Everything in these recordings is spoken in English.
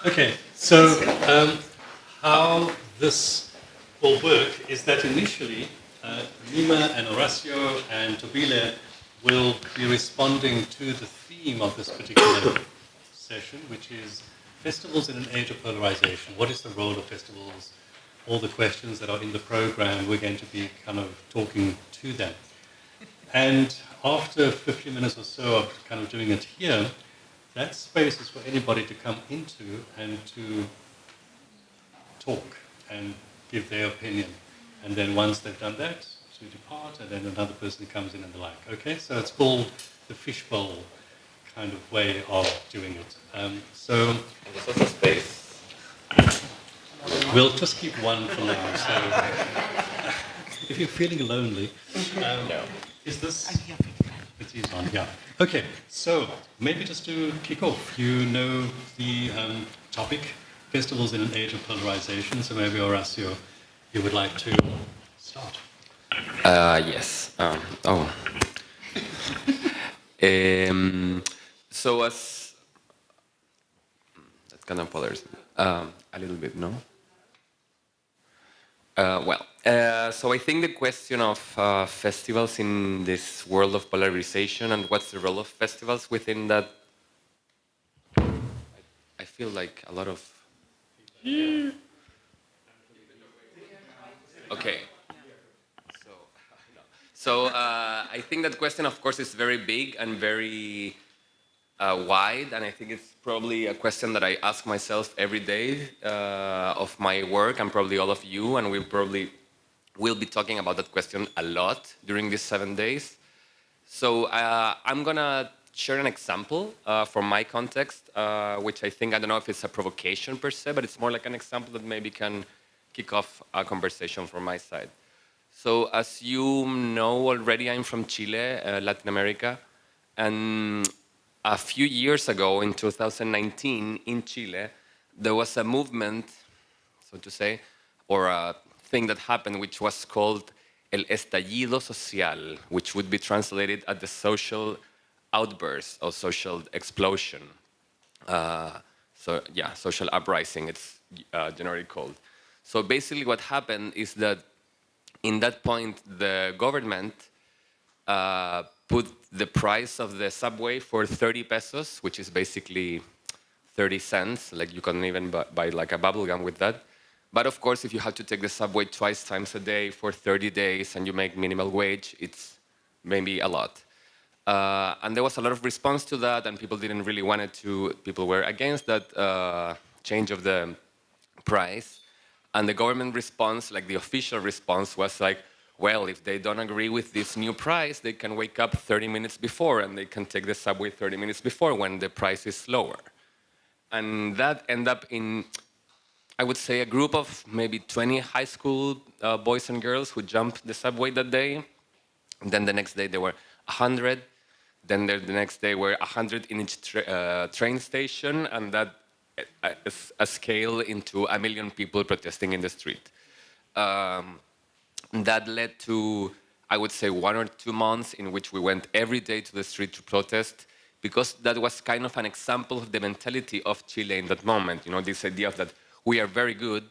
Okay, so how this will work is that initially Nima and Horacio and Thobile will be responding to the theme of this particular session, which is festivals in an age of polarization. What is the role of festivals? All the questions that are in the program, we're going to be kind of talking to them. And after 15 minutes or so of kind of doing it here, that space is for anybody to come into and to talk and give their opinion. And then once they've done that, to depart, and then another person comes in and the like. Okay, so it's called the fishbowl kind of way of doing it. So there's also space. We'll just keep one for now. So if you're feeling lonely, No. is this? It is on, yeah. Okay, so maybe just to kick off, you know the topic, festivals in an age of polarization. So maybe Horacio, you would like to start. Yes. So as that's kind of bothers me a little bit, no? So I think the question of festivals in this world of polarization and what's the role of festivals within that, I feel like a lot of. Okay. So I think that question, of course, is very big and very wide, and I think it's probably a question that I ask myself every day of my work, and probably all of you, and we probably will be talking about that question a lot during these 7 days. So I'm gonna share an example from my context, which I think, I don't know if it's a provocation per se, but it's more like an example that maybe can kick off a conversation from my side. So as you know already, I'm from Chile, Latin America, and a few years ago, in 2019, in Chile, there was a movement, so to say, or a thing that happened, which was called el estallido social, which would be translated as the social outburst or social explosion. Social uprising, it's generally called. So basically what happened is that in that point, the government put the price of the subway for 30 pesos, which is basically 30 cents. Like you can even buy like a bubble gum with that. But of course, if you have to take the subway twice times a day for 30 days and you make minimal wage, it's maybe a lot. And there was a lot of response to that, and people didn't really want it to. People were against that change of the price. And the government response, like the official response, was like, well, if they don't agree with this new price, they can wake up 30 minutes before and they can take the subway 30 minutes before when the price is lower. And that ended up in, I would say, a group of maybe 20 high school boys and girls who jumped the subway that day. And then the next day there were 100. Then the next day were 100 in each train station, and that a scale into 1 million people protesting in the street. That led to, I would say, 1 or 2 months in which we went every day to the street to protest, because that was kind of an example of the mentality of Chile in that moment. You know, this idea of that we are very good,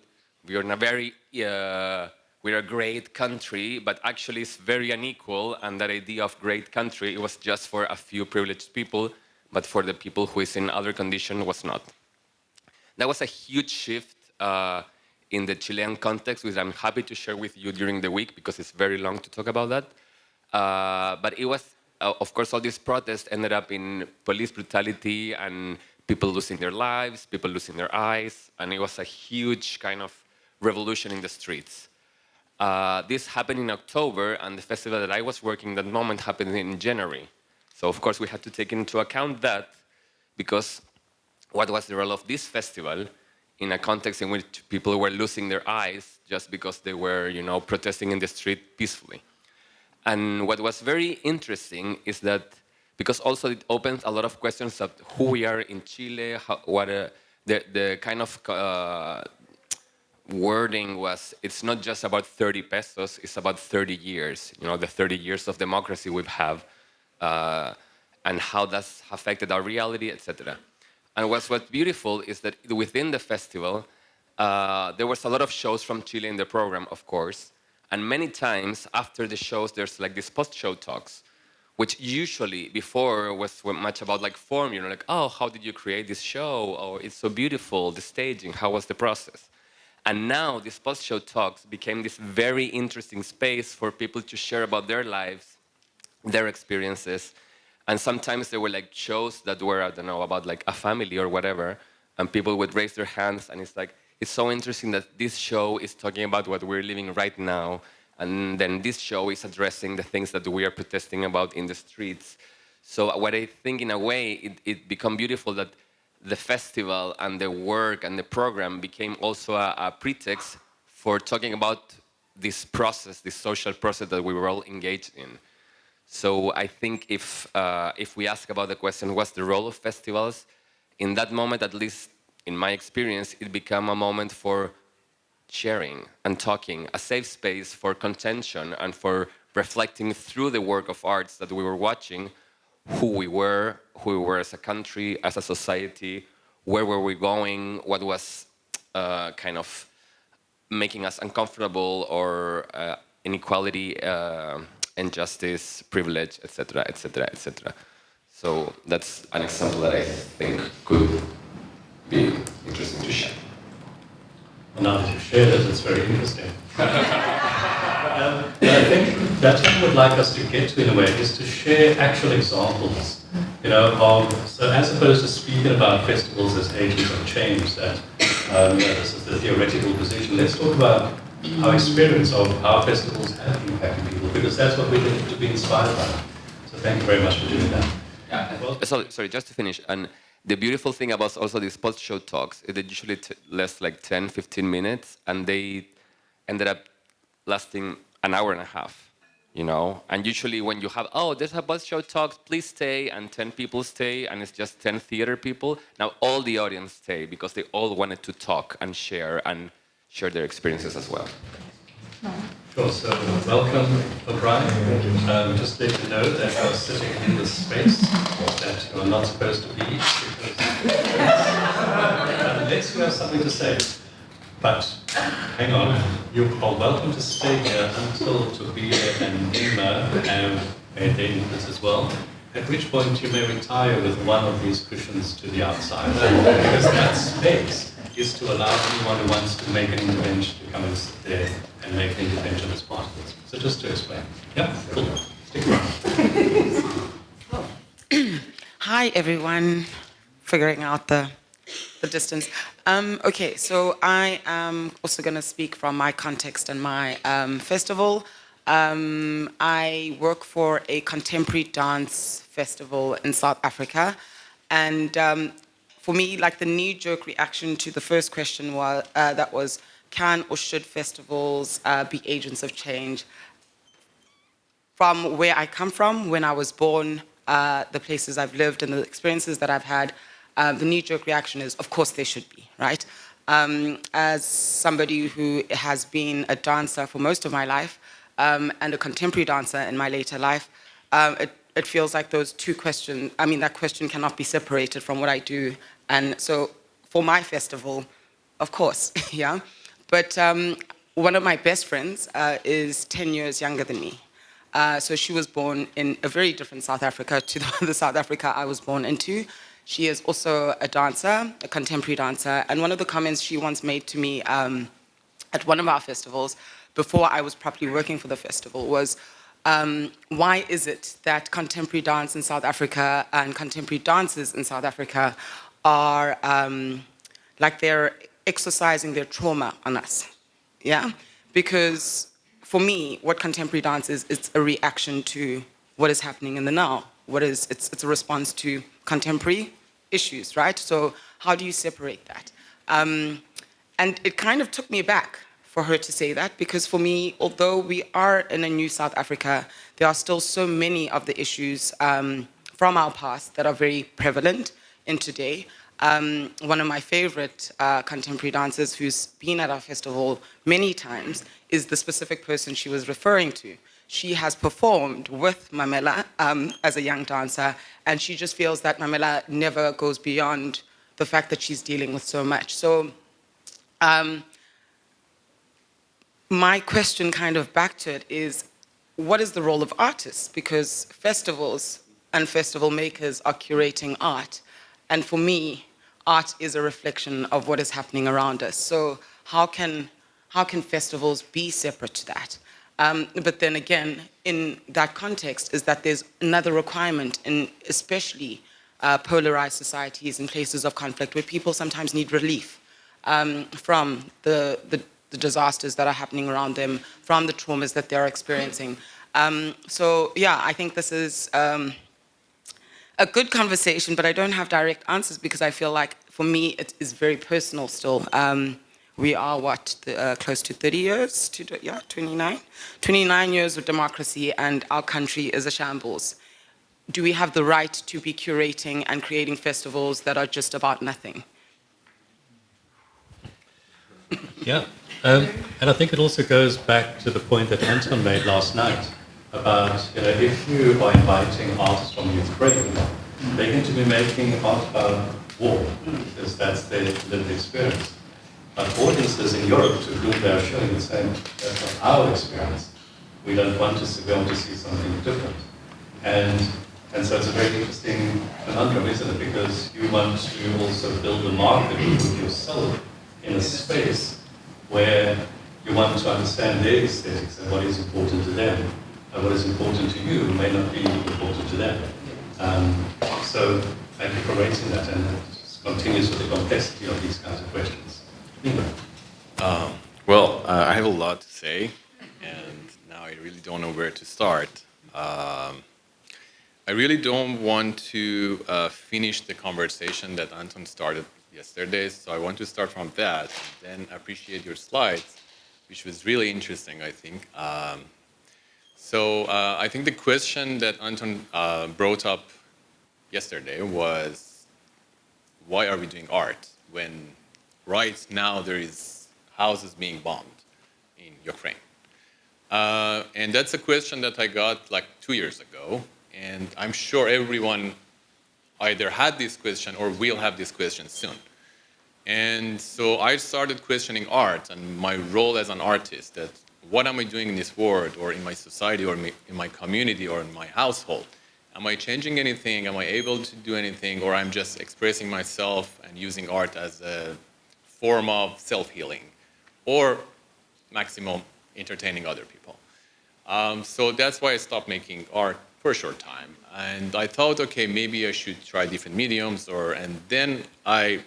we are in a very, we're a great country, but actually it's very unequal, and that idea of great country, it was just for a few privileged people, but for the people who is in other condition was not. That was a huge shift in the Chilean context, which I'm happy to share with you during the week because it's very long to talk about that. But it was, of course, all these protests ended up in police brutality and people losing their lives, people losing their eyes, and it was a huge kind of revolution in the streets. This happened in October, and the festival that I was working at that moment happened in January. So, of course, we had to take into account that, because what was the role of this festival in a context in which people were losing their eyes just because they were, you know, protesting in the street peacefully. And what was very interesting is that, because also it opens a lot of questions of who we are in Chile, the kind of wording was, it's not just about 30 pesos, it's about 30 years, you know, the 30 years of democracy we have, and how that's affected our reality, etc. And what's beautiful is that within the festival, there was a lot of shows from Chile in the program, of course. And many times after the shows, there's like these post-show talks, which usually before was much about like form, you know, like, oh, how did you create this show? Oh, it's so beautiful, the staging, how was the process? And now these post-show talks became this very interesting space for people to share about their lives, their experiences. And sometimes there were like shows that were, I don't know, about like a family or whatever, and people would raise their hands, and it's like, it's so interesting that this show is talking about what we're living right now, and then this show is addressing the things that we are protesting about in the streets. So what I think in a way, it became beautiful that the festival and the work and the program became also a pretext for talking about this process, this social process that we were all engaged in. So I think if we ask about the question, what's the role of festivals? In that moment, at least in my experience, it became a moment for sharing and talking, a safe space for contention and for reflecting through the work of arts that we were watching, who we were as a country, as a society, where were we going, what was kind of making us uncomfortable, or inequality, injustice, privilege, etc., etc., etc. So that's an example that I think could be interesting to share. Now that you've shared it, it's very interesting. But I think that's what I would like us to get to in a way, is to share actual examples, you know, so as opposed to speaking about festivals as agents of change, that this is the theoretical position, let's talk about our experience of how festivals have impacted people, because that's what we're going to be inspired by. So thank you very much for doing that. Yeah. Well, sorry, just to finish. And the beautiful thing about also these post-show talks is they usually last like 10, 15 minutes, and they ended up lasting an hour and a half, you know? And usually when you have, oh, there's a post-show talk, please stay, and 10 people stay, and it's just 10 theater people, now all the audience stay because they all wanted to talk and share their experiences as well. Sure, so welcome, O'Brien. Just let you know that you're sitting in this space that you're not supposed to be, because unless you have something to say. But hang on, you are welcome to stay here until Thobile and Nima have made their inputs as well, at which point you may retire with one of these cushions to the outside, because that space is to allow anyone who wants to make an intervention to come and sit there and make an intervention as part of this. So just to explain. Yeah, cool. Stick around. Hi, everyone. Figuring out the distance. Okay, so I am also going to speak from my context and my festival. I work for a contemporary dance festival in South Africa, and for me, like the knee-jerk reaction to the first question was, can or should festivals be agents of change? From where I come from, when I was born, the places I've lived and the experiences that I've had, the knee-jerk reaction is, of course they should be, right? As somebody who has been a dancer for most of my life, and a contemporary dancer in my later life, it feels like those two questions, that question cannot be separated from what I do. And so for my festival, of course, yeah. But one of my best friends is 10 years younger than me. So she was born in a very different South Africa to the South Africa I was born into. She is also a dancer, a contemporary dancer. And one of the comments she once made to me at one of our festivals, before I was properly working for the festival, was, why is it that contemporary dance in South Africa and contemporary dancers in South Africa are like they're exercising their trauma on us, yeah? Because for me, what contemporary dance is, it's a reaction to what is happening in the now. It's a response to contemporary issues, right? So how do you separate that? And it kind of took me back for her to say that, because for me, although we are in a new South Africa, there are still so many of the issues from our past that are very prevalent in today. One of my favorite contemporary dancers who's been at our festival many times is the specific person she was referring to. She has performed with Mamela as a young dancer, and she just feels that Mamela never goes beyond the fact that she's dealing with so much. So my question kind of back to it is, what is the role of artists? Because festivals and festival makers are curating art. And for me, art is a reflection of what is happening around us. So how can festivals be separate to that? But then again, in that context, is that there's another requirement in especially polarized societies and places of conflict where people sometimes need relief from the disasters that are happening around them, from the traumas that they're experiencing. So yeah, I think this is a good conversation, but I don't have direct answers because I feel like for me it is very personal still. We are close to 30 years, 29? 29 years of democracy and our country is a shambles. Do we have the right to be curating and creating festivals that are just about nothing? Yeah, and I think it also goes back to the point that Anton made last night about, if you are inviting artists from Ukraine, they're going to be making art about war, because that's their lived experience. But audiences in Europe to whom they are showing the same, that's not our experience. We don't want to see, we want to see something different. And so it's a very interesting conundrum, isn't it? Because you want to also build a market with yourself in a space where you want to understand their aesthetics and what is important to them. And what is important to you may not be important to them. So thank you for raising that, and it continues with the complexity of these kinds of questions. Nima. I have a lot to say, and now I really don't know where to start. I really don't want to finish the conversation that Anton started yesterday, so I want to start from that, and then appreciate your slides, which was really interesting, I think. I think the question that Anton brought up yesterday was, why are we doing art when right now there is houses being bombed in Ukraine? And that's a question that I got like 2 years ago, and I'm sure everyone either had this question or will have this question soon. And so I started questioning art and my role as an artist, that what am I doing in this world or in my society or in my community or in my household? Am I changing anything? Am I able to do anything? Or I'm just expressing myself and using art as a form of self-healing or maximum entertaining other people? So that's why I stopped making art for a short time. And I thought, okay, maybe I should try different mediums, and then I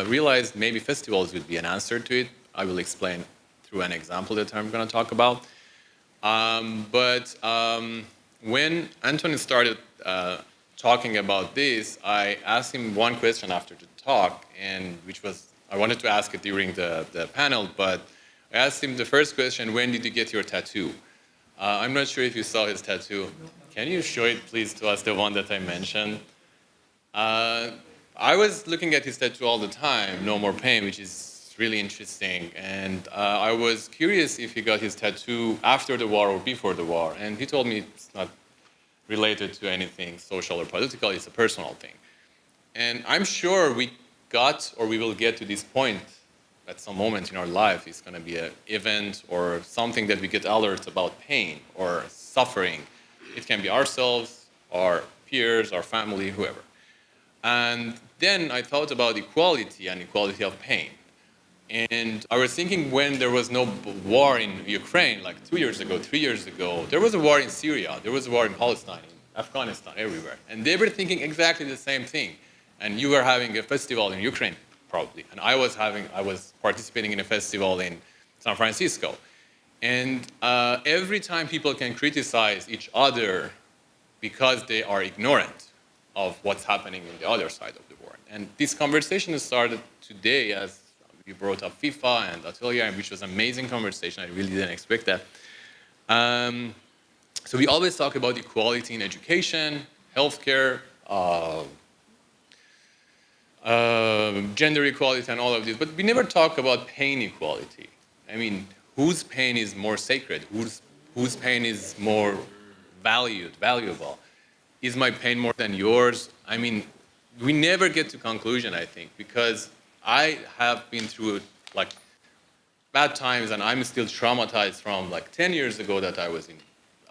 realized maybe festivals would be an answer to it. I will explain through an example that I'm going to talk about. When Anton started talking about this, I asked him one question after the talk, and which was, I wanted to ask it during the panel, but I asked him the first question, when did you get your tattoo? I'm not sure if you saw his tattoo. Can you show it, please, to us, the one that I mentioned? I was looking at his tattoo all the time, No More Pain, which is really interesting. And I was curious if he got his tattoo after the war or before the war. And he told me it's not related to anything social or political, it's a personal thing. And I'm sure we got, or we will get to this point at some moment in our life. It's going to be an event or something that we get alerts about pain or suffering. It can be ourselves, our peers, our family, whoever. And then I thought about equality and equality of pain. And I was thinking, when there was no war in Ukraine, like 2 years ago, 3 years ago, there was a war in Syria, there was a war in Palestine, in Afghanistan, everywhere. And they were thinking exactly the same thing. And you were having a festival in Ukraine, probably. And I was participating in a festival in San Francisco. And every time people can criticize each other because they are ignorant of what's happening in the other side of the world. And this conversation started today as we brought up FIFA and Atelier, which was an amazing conversation. I really didn't expect that. So we always talk about equality in education, healthcare, gender equality and all of this, but we never talk about pain equality. I mean, whose pain is more sacred? Whose pain is more valuable? Is my pain more than yours? I mean, we never get to conclusion, I think, because I have been through like bad times, and I'm still traumatized from like 10 years ago that I was in,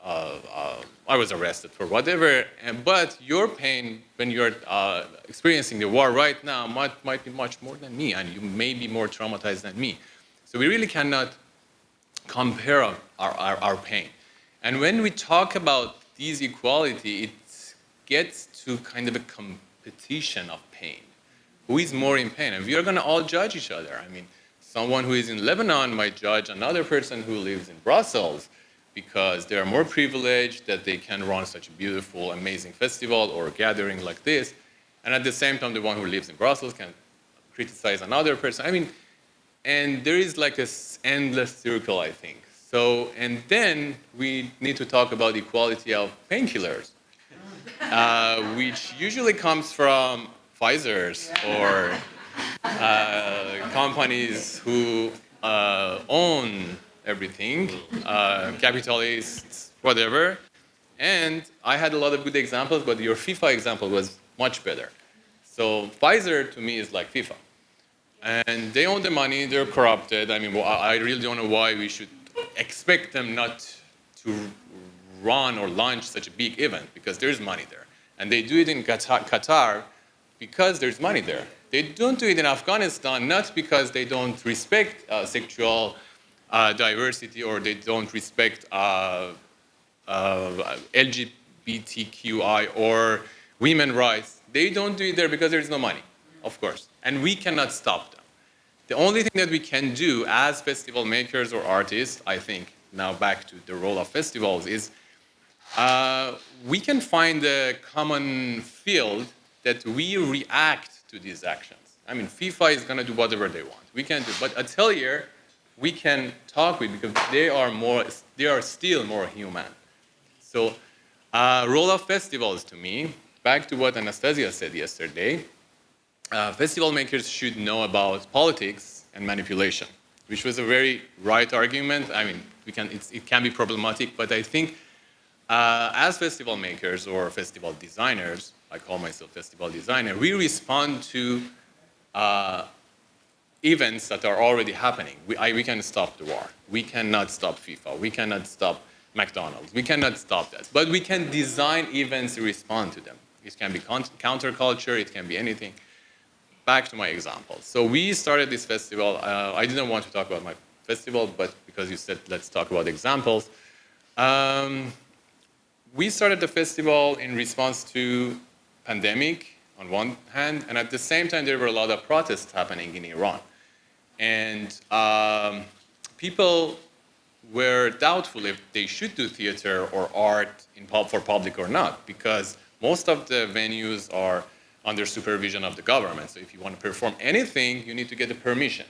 I was arrested for whatever. But your pain when you're experiencing the war right now might be much more than me, and you may be more traumatized than me. So we really cannot compare our pain. And when we talk about these equality, it gets to kind of a competition of pain. Who is more in pain? And we are going to all judge each other. I mean, someone who is in Lebanon might judge another person who lives in Brussels because they are more privileged that they can run such a beautiful, amazing festival or gathering like this. And at the same time, the one who lives in Brussels can criticize another person. I mean, and there is like this endless circle, I think. So, and then we need to talk about equality of painkillers, which usually comes from Pfizer's or companies who own everything, capitalists, whatever. And I had a lot of good examples, but your FIFA example was much better. So Pfizer to me is like FIFA. And they own the money, they're corrupted. I mean, I really don't know why we should expect them not to run or launch such a big event, because there's money there. And they do it in Qatar because there's money there. They don't do it in Afghanistan, not because they don't respect sexual diversity or they don't respect LGBTQI or women's rights. They don't do it there because there's no money, of course. And we cannot stop them. The only thing that we can do as festival makers or artists, I think, now back to the role of festivals, is we can find a common field that we react to these actions. I mean, FIFA is going to do whatever they want. We can do, but Atelier, we can talk with because they are still more human. So, role of festivals to me, back to what Anastasia said yesterday, festival makers should know about politics and manipulation, which was a very right argument. I mean, it can be problematic, but I think as festival makers or festival designers, I call myself festival designer, we respond to events that are already happening. We can stop the war. We cannot stop FIFA. We cannot stop McDonald's. We cannot stop that. But we can design events to respond to them. It can be counterculture. It can be anything. Back to my example. So we started this festival. I didn't want to talk about my festival, but because you said let's talk about examples. We started the festival in response to pandemic on one hand, and at the same time there were a lot of protests happening in Iran. And people were doubtful if they should do theater or art for public or not, because most of the venues are under supervision of the government. So if you want to perform anything, you need to get a permission.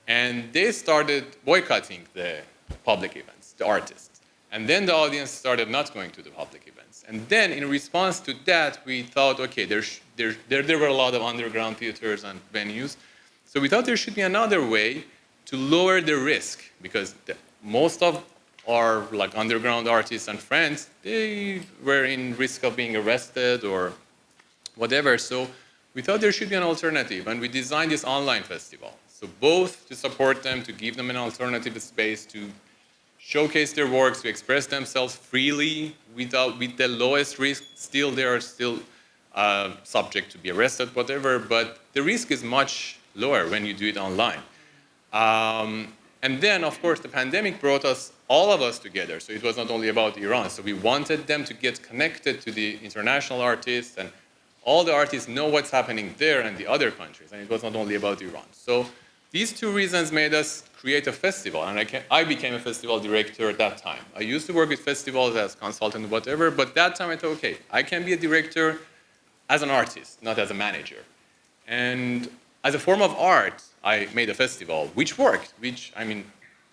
And they started boycotting the public events, the artists. And then the audience started not going to the public events. And then in response to that, we thought, okay, there were a lot of underground theaters and venues. So we thought there should be another way to lower the risk, because most of our like underground artists and friends, they were in risk of being arrested or whatever. So we thought there should be an alternative, and we designed this online festival. So both to support them, to give them an alternative space to showcase their works, to express themselves freely with the lowest risk. Still, they are still subject to be arrested, whatever, but the risk is much lower when you do it online. And then, of course, the pandemic brought all of us together. So it was not only about Iran. So we wanted them to get connected to the international artists, and all the artists know what's happening there and the other countries. And it was not only about Iran. So these two reasons made us create a festival. And I became a festival director at that time. I used to work with festivals as consultant, whatever. But that time I thought, okay, I can be a director as an artist, not as a manager. And as a form of art, I made a festival, which worked, which, I mean,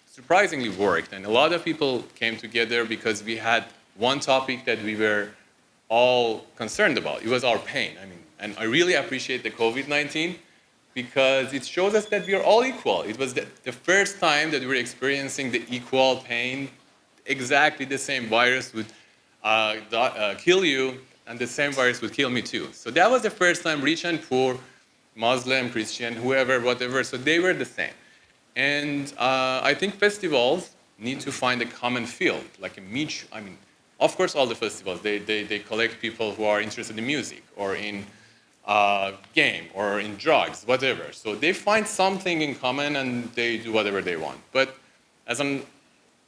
surprisingly worked. And a lot of people came together because we had one topic that we were all concerned about. It was our pain. I mean, and I really appreciate the COVID-19 because it shows us that we are all equal. It was the first time that we were experiencing the equal pain. Exactly the same virus would kill you and the same virus would kill me too. So that was the first time rich and poor, Muslim, Christian, whoever, whatever, so they were the same. And I think festivals need to find a common field, like a niche. I mean, of course, all the festivals, they collect people who are interested in music or in game or in drugs, whatever. So they find something in common and they do whatever they want. But as an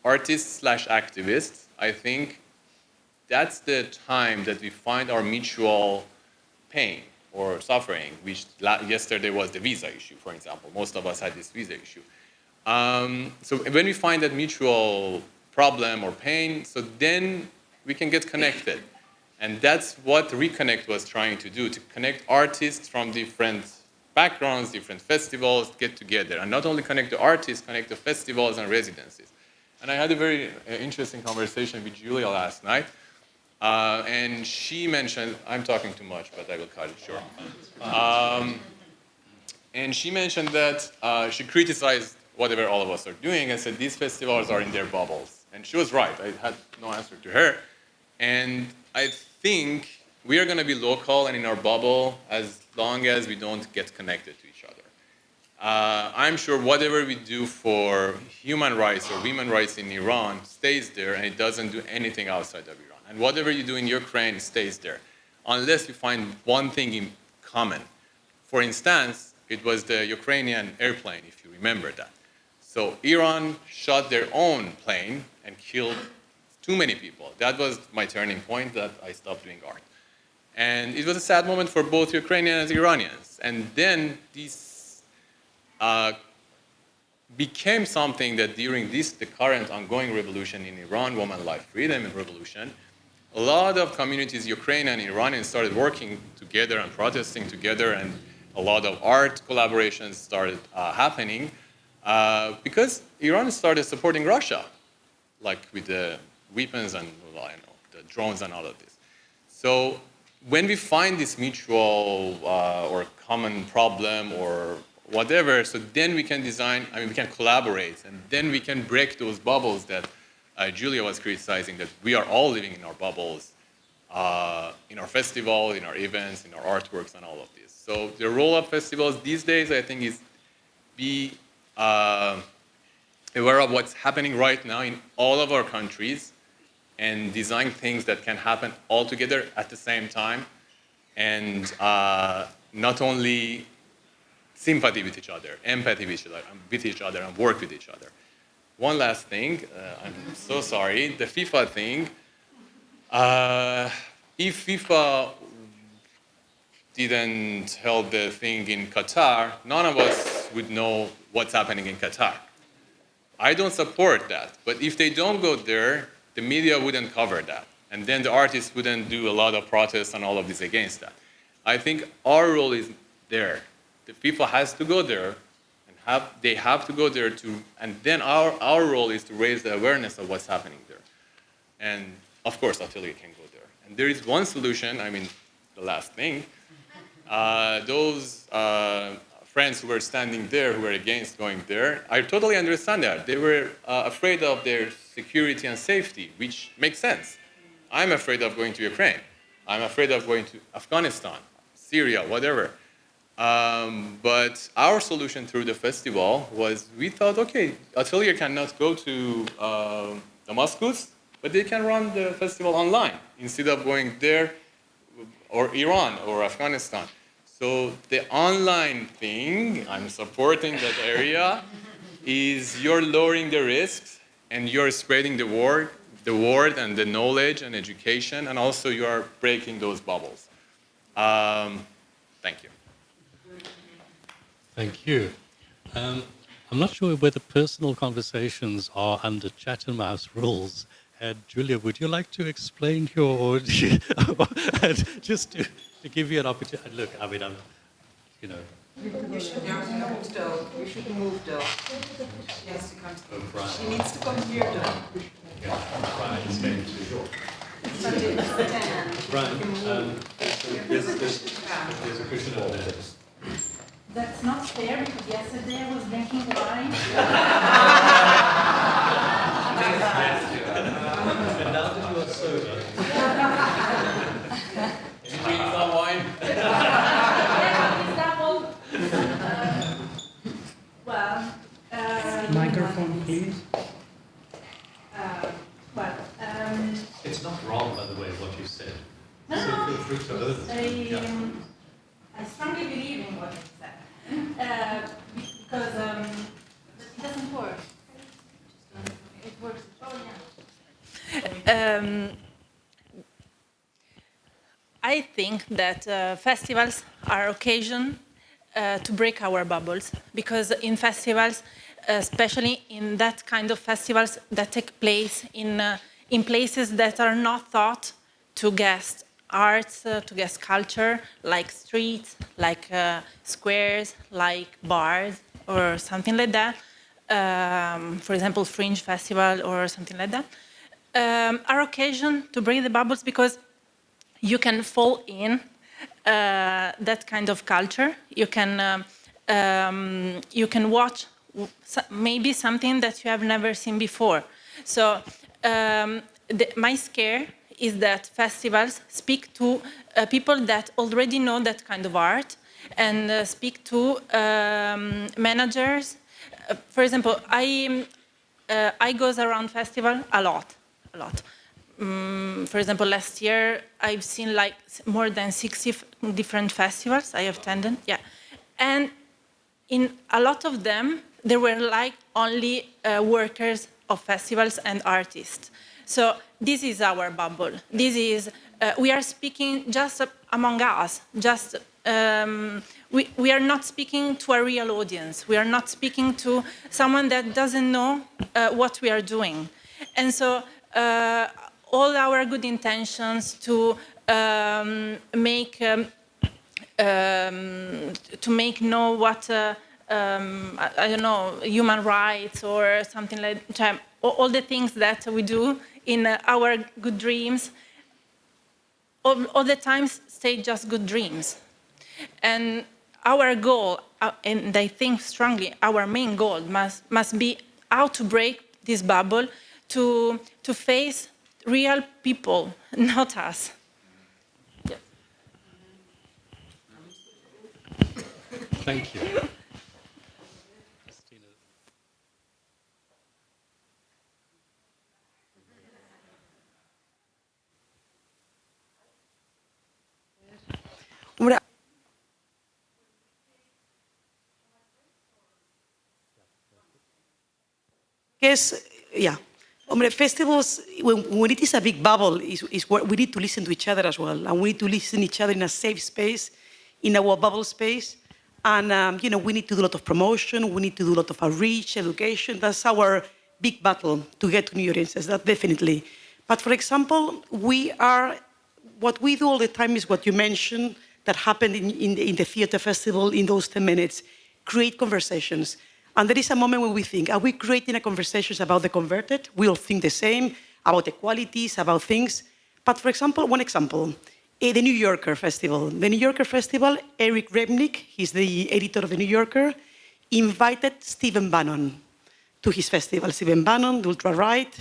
artist/activist, I think that's the time that we find our mutual pain or suffering, which yesterday was the visa issue, for example. Most of us had this visa issue. So when we find that mutual problem or pain, so then we can get connected. And that's what Reconnect was trying to do, to connect artists from different backgrounds, different festivals, get together. And not only connect the artists, connect the festivals and residencies. And I had a very interesting conversation with Julia last night. And she mentioned, I'm talking too much, but I will cut it short. And she mentioned that she criticized whatever all of us are doing and said these festivals are in their bubbles. And she was right. I had no answer to her. And I think we are going to be local and in our bubble as long as we don't get connected to each other. I'm sure whatever we do for human rights or women's rights in Iran stays there and it doesn't do anything outside of Iran. And whatever you do in Ukraine stays there, unless you find one thing in common. For instance, it was the Ukrainian airplane, if you remember that. So Iran shot their own plane and killed too many people. That was my turning point that I stopped doing art. And it was a sad moment for both Ukrainians and Iranians. And then this became something that during the current ongoing revolution in Iran, Women, Life, Freedom revolution, a lot of communities, Ukrainian and Iranian, started working together and protesting together, and a lot of art collaborations started happening because Iran started supporting Russia, like with the weapons and the drones and all of this. So when we find this mutual or common problem or whatever, so then we can design, we can collaborate, and then we can break those bubbles that Julia was criticizing, that we are all living in our bubbles, in our festival, in our events, in our artworks, and all of this. So the role of festivals these days, I think, is be aware of what's happening right now in all of our countries and design things that can happen all together at the same time, and not only sympathy with each other, empathy with each other, and work with each other. One last thing, I'm so sorry, the FIFA thing. If FIFA didn't hold the thing in Qatar, none of us would know what's happening in Qatar. I don't support that, but if they don't go there, the media wouldn't cover that. And then the artists wouldn't do a lot of protests and all of this against that. I think our role is there. The FIFA has to go there, and they have to go there to, and then our role is to raise the awareness of what's happening there. And of course, Atelier can go there. And there is one solution, the last thing, those friends who were standing there, who were against going there, I totally understand that. They were afraid of their security and safety, which makes sense. I'm afraid of going to Ukraine. I'm afraid of going to Afghanistan, Syria, whatever. But our solution through the festival was, we thought, okay, Atelier cannot go to Damascus, but they can run the festival online instead of going there or Iran or Afghanistan. So the online thing, I'm supporting that area, is you're lowering the risks and you're spreading the word and the knowledge and education, and also you are breaking those bubbles. Thank you. Thank you. I'm not sure whether personal conversations are under Chat and Mouse rules. And Julia, would you like to explain your, just to give you an opportunity? Look, I'm, you know. You should move, though. You should move, though. She has to come. Oh, Brian. She needs to come here, though. Yeah, Brian is going to. Stand. Brian, there's a cushion over there. That's not fair because yesterday I was drinking wine. And now that you are sober. what you said. Because it doesn't work. It works. Oh, yeah. I think that festivals are occasion to break our bubbles, because in festivals, especially in that kind of festivals that take place in places that are not thought to guest arts, to guest culture, like streets, like squares, like bars, or something like that. For example, Fringe Festival or something like that, are occasion to break the bubbles, because you can fall in that kind of culture. You can watch maybe something that you have never seen before. So my scare is that festivals speak to people that already know that kind of art, and speak to managers. For example, I goes around festival a lot. For example, last year I've seen like more than 60 different festivals I have attended. Yeah, and in a lot of them there were like only workers of festivals and artists. So this is our bubble. This is we are speaking just among us. Just we are not speaking to a real audience. We are not speaking to someone that doesn't know what we are doing, and so. All our good intentions to make know what I don't know, human rights or something like that, all the things that we do in our good dreams, all the times stay just good dreams. And our goal, and I think strongly, our main goal must be how to break this bubble, to face real people, not us. Yes. Thank you. Yes, yeah. Festivals, when it is a big bubble, is where we need to listen to each other as well. And we need to listen to each other in a safe space, in our bubble space. And, we need to do a lot of promotion. We need to do a lot of outreach, education. That's our big battle to get to new audiences, that definitely. But for example, what we do all the time is what you mentioned that happened in the theater festival in those 10 minutes, create conversations. And there is a moment where we think, are we creating a conversation about the converted? We all think the same, about equalities, about things. But for example, one example, the New Yorker Festival. The New Yorker Festival, Eric Rebnick, he's the editor of the New Yorker, invited Stephen Bannon to his festival. Stephen Bannon, the ultra-right,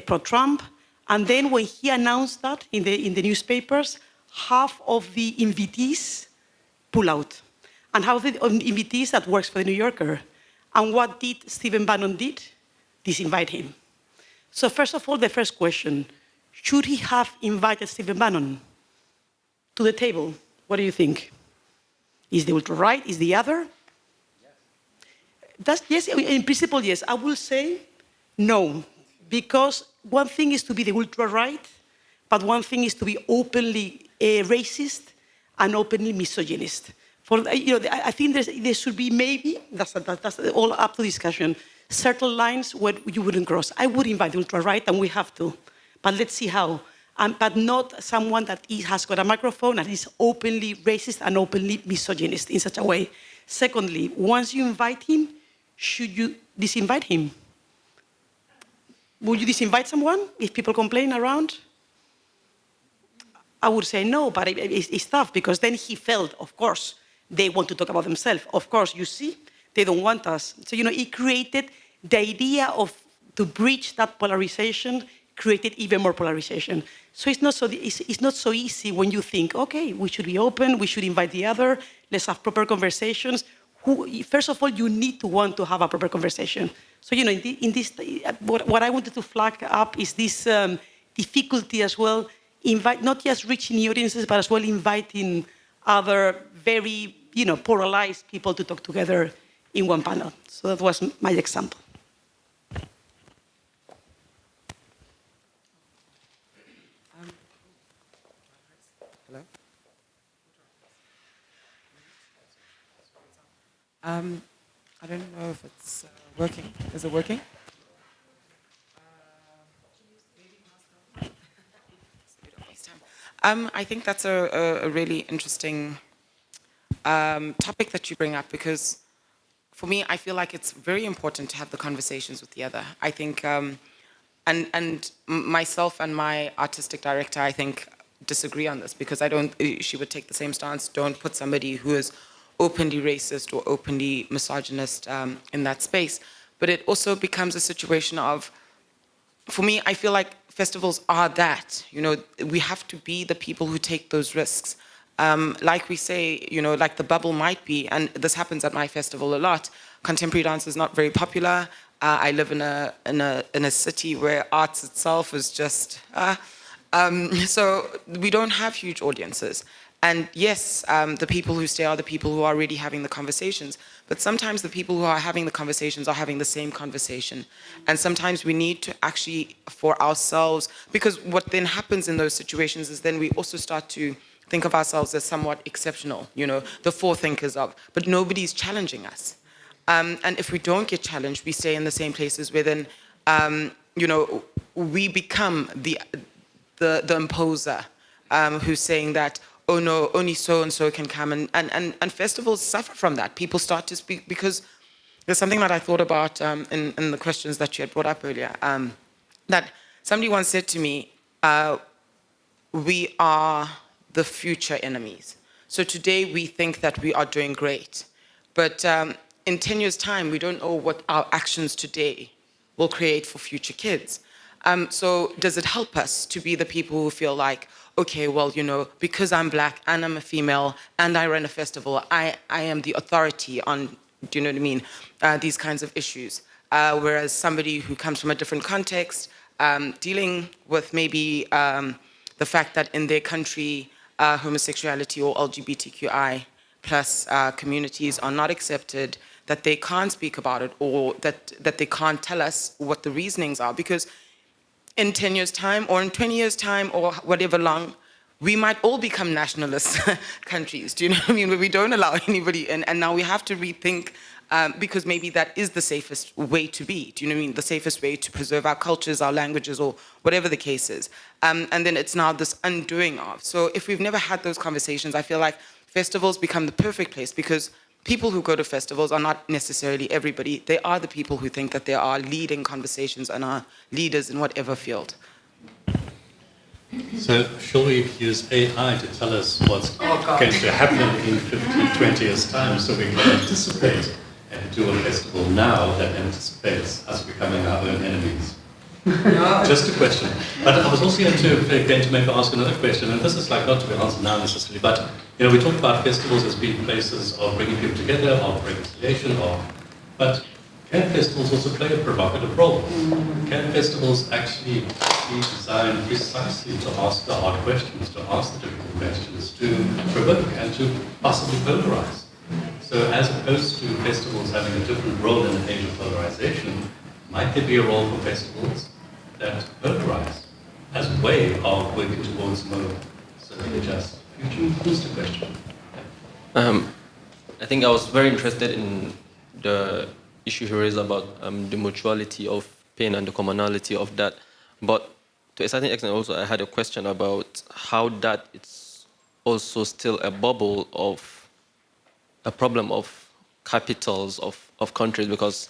pro-Trump. And then when he announced that in the newspapers, half of the invitees pull out. And half of the invitees that works for the New Yorker. And what did Stephen Bannon did? Disinvite him. So first of all, the first question, should he have invited Stephen Bannon to the table? What do you think? Is the ultra-right? Is the other? Yes, in principle, yes. I will say no, because one thing is to be the ultra-right, but one thing is to be openly racist and openly misogynist. I think there should be maybe, that's all up to discussion, certain lines where you wouldn't cross. I would invite the ultra-right, and we have to, but let's see how. But not someone that has got a microphone and is openly racist and openly misogynist in such a way. Secondly, once you invite him, should you disinvite him? Would you disinvite someone if people complain around? I would say no, but it's tough, because then he felt, of course, they want to talk about themselves. Of course, you see, they don't want us. So, it created the idea of to breach that polarization, created even more polarization. So it's not so easy when you think, okay, we should be open, we should invite the other, let's have proper conversations. First of all, you need to want to have a proper conversation. So, in this, what I wanted to flag up is this difficulty as well, not just reaching new audiences, but as well inviting other very polarize people to talk together in one panel. So that was my example. Hello? I don't know if it's working. Is it working? I think that's a really interesting topic that you bring up, because for me, I feel like it's very important to have the conversations with the other. I think, and myself and my artistic director, I think, disagree on this, because she would take the same stance. Don't put somebody who is openly racist or openly misogynist in that space. But it also becomes a situation of, for me, I feel like festivals are that. We have to be the people who take those risks. Like we say, like the bubble might be, and this happens at my festival a lot. Contemporary dance is not very popular. I live in a city where arts itself is just so we don't have huge audiences. And yes, the people who stay are the people who are already having the conversations. But sometimes the people who are having the conversations are having the same conversation. And sometimes we need to actually, for ourselves, because what then happens in those situations is then we also start to think of ourselves as somewhat exceptional, the forethinkers of, but nobody's challenging us. And if we don't get challenged, we stay in the same places where then, we become the imposer who's saying that, oh no, only so-and-so can come. And festivals suffer from that. People start to speak, because there's something that I thought about in the questions that you had brought up earlier, that somebody once said to me, we are the future enemies. So today we think that we are doing great, but in 10 years' time, we don't know what our actions today will create for future kids. So does it help us to be the people who feel like, okay, well, because I'm black and I'm a female and I run a festival, I am the authority on, do you know what I mean, these kinds of issues. Whereas somebody who comes from a different context, dealing with maybe the fact that in their country, homosexuality or LGBTQI plus communities are not accepted, that they can't speak about it, or that they can't tell us what the reasonings are. Because in 10 years' time, or in 20 years' time, or whatever long, we might all become nationalist countries. Do you know what I mean? Where we don't allow anybody in, and now we have to rethink, because maybe that is the safest way to be. Do you know what I mean? The safest way to preserve our cultures, our languages, or whatever the case is. And then it's now this undoing of. So if we've never had those conversations, I feel like festivals become the perfect place, because people who go to festivals are not necessarily everybody. They are the people who think that they are leading conversations and are leaders in whatever field. So shall we use AI to tell us what's going to happen in 15, 20 years' time, so we can anticipate and do a festival now that anticipates us becoming our own enemies? Just a question. But I was also going to maybe ask another question, and this is like not to be answered now necessarily, but we talk about festivals as being places of bringing people together, of reconciliation, but can festivals also play a provocative role? Can festivals actually be designed precisely to ask the hard questions, to ask the difficult questions, to provoke and to possibly polarize? So as opposed to festivals having a different role in the age of polarization, might there be a role for festivals that polarize as a way of working towards more socially just future? Just a question. I think I was very interested in the issue he raised about the mutuality of pain and the commonality of that. But to a certain extent also, I had a question about how that it's also still a bubble of a problem of capitals of countries, because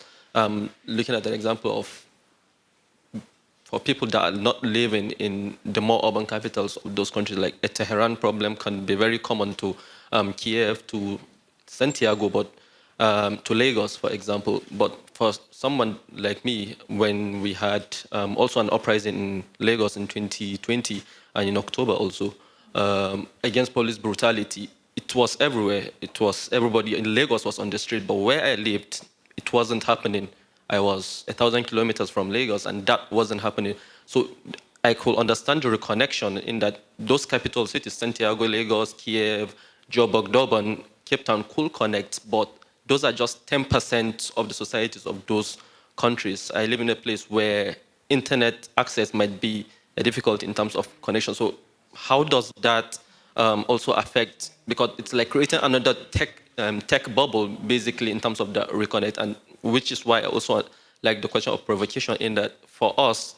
looking at an example of, for people that are not living in the more urban capitals of those countries, like a Tehran problem can be very common to Kiev, to Santiago, but to Lagos, for example. But for someone like me, when we had also an uprising in Lagos in 2020 and in October also, against police brutality, it was everywhere. It was everybody in Lagos was on the street, but where I lived, it wasn't happening. I was 1,000 kilometers from Lagos, and that wasn't happening. So I could understand the reconnection in that those capital cities, Santiago, Lagos, Kiev, Joburg, Durban, Cape Town could connect, but those are just 10% of the societies of those countries. I live in a place where internet access might be difficult in terms of connection. So how does that also affect, because it's like creating another tech bubble, basically, in terms of the reconnect, and which is why I also like the question of provocation, in that for us,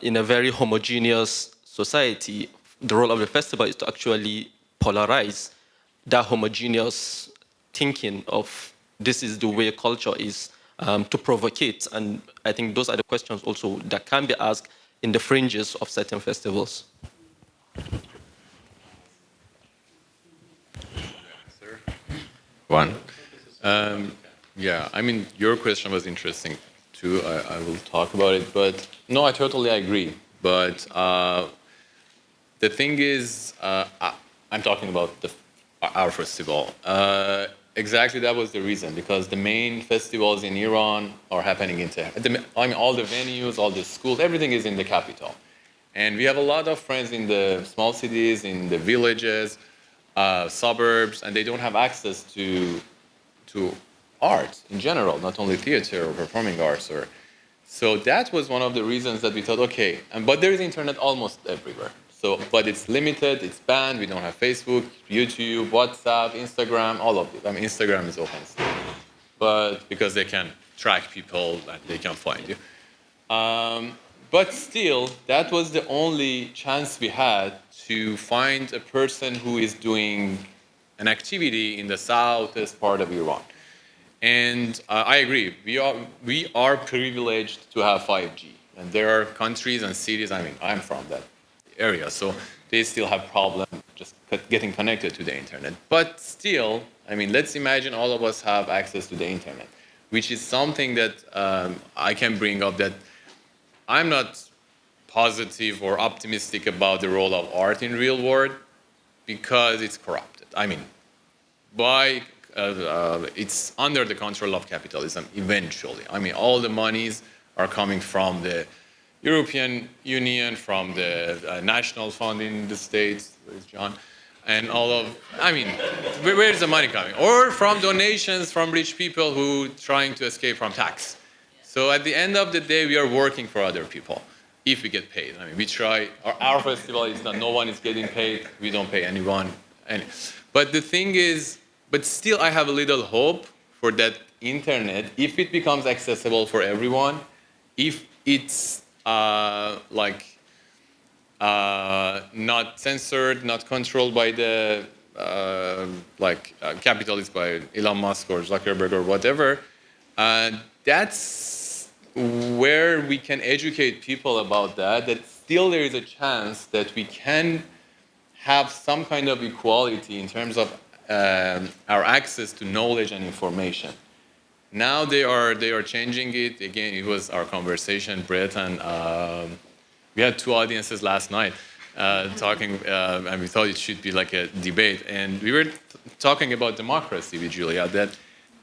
in a very homogeneous society, the role of the festival is to actually polarize that homogeneous thinking of this is the way culture is, to provocate. And I think those are the questions also that can be asked in the fringes of certain festivals. One. Yeah, I mean, your question was interesting too. I will talk about it, but no, I totally agree. But the thing is, I'm talking about our festival. Exactly, that was the reason, because the main festivals in Iran are happening in Tehran. I mean, all the venues, all the schools, everything is in the capital. And we have a lot of friends in the small cities, in the villages, suburbs, and they don't have access to art in general, not only theater or performing arts. So that was one of the reasons that we thought, okay, but there is internet almost everywhere. So, but it's limited, it's banned, we don't have Facebook, YouTube, WhatsApp, Instagram, all of it. I mean, Instagram is open still, but because they can track people and they can find you. But still, that was the only chance we had to find a person who is doing an activity in the southeast part of Iran. And I agree, we are privileged to have 5G. And there are countries and cities, I mean, I'm from that area, so they still have problems just getting connected to the internet. But still, I mean, let's imagine all of us have access to the internet, which is something that I can bring up, that I'm not positive or optimistic about the role of art in real world, because it's corrupted. I mean, it's under the control of capitalism eventually. I mean, all the monies are coming from the European Union, from the National Fund in the States, where's John? And I mean, where's the money coming? Or from donations from rich people who trying to escape from tax. So at the end of the day, we are working for other people, if we get paid. I mean, we try, our festival is that no one is getting paid, we don't pay anyone. But the thing is, but still I have a little hope for that internet, if it becomes accessible for everyone, if it's not censored, not controlled by the capitalists, by Elon Musk or Zuckerberg or whatever. That's where we can educate people about that still there is a chance that we can have some kind of equality in terms of our access to knowledge and information. Now they are changing it. Again, it was our conversation, Brett, and we had two audiences last night talking, and we thought it should be like a debate. And we were talking about democracy with Julia,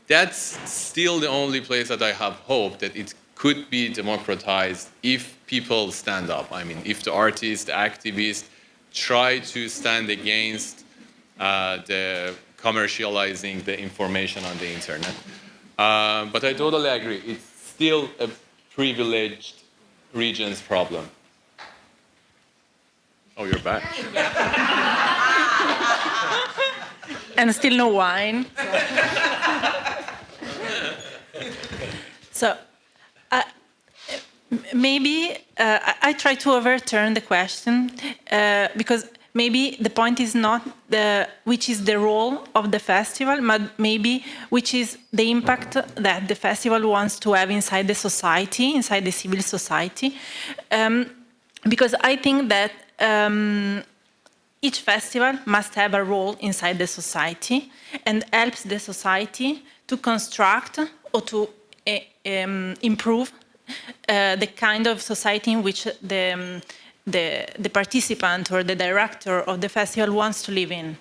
that's still the only place that I have hope that it could be democratized if people stand up. I mean, if the artists, the activists try to stand against the commercializing the information on the internet. But I totally agree. It's still a privileged region's problem. Oh, you're back. And still no wine. So maybe I try to overturn the question because maybe the point is not which is the role of the festival, but maybe which is the impact that the festival wants to have inside the society, inside the civil society. Because I think that each festival must have a role inside the society and helps the society to construct or to improve the kind of society in which the participant or the director of the festival wants to live in.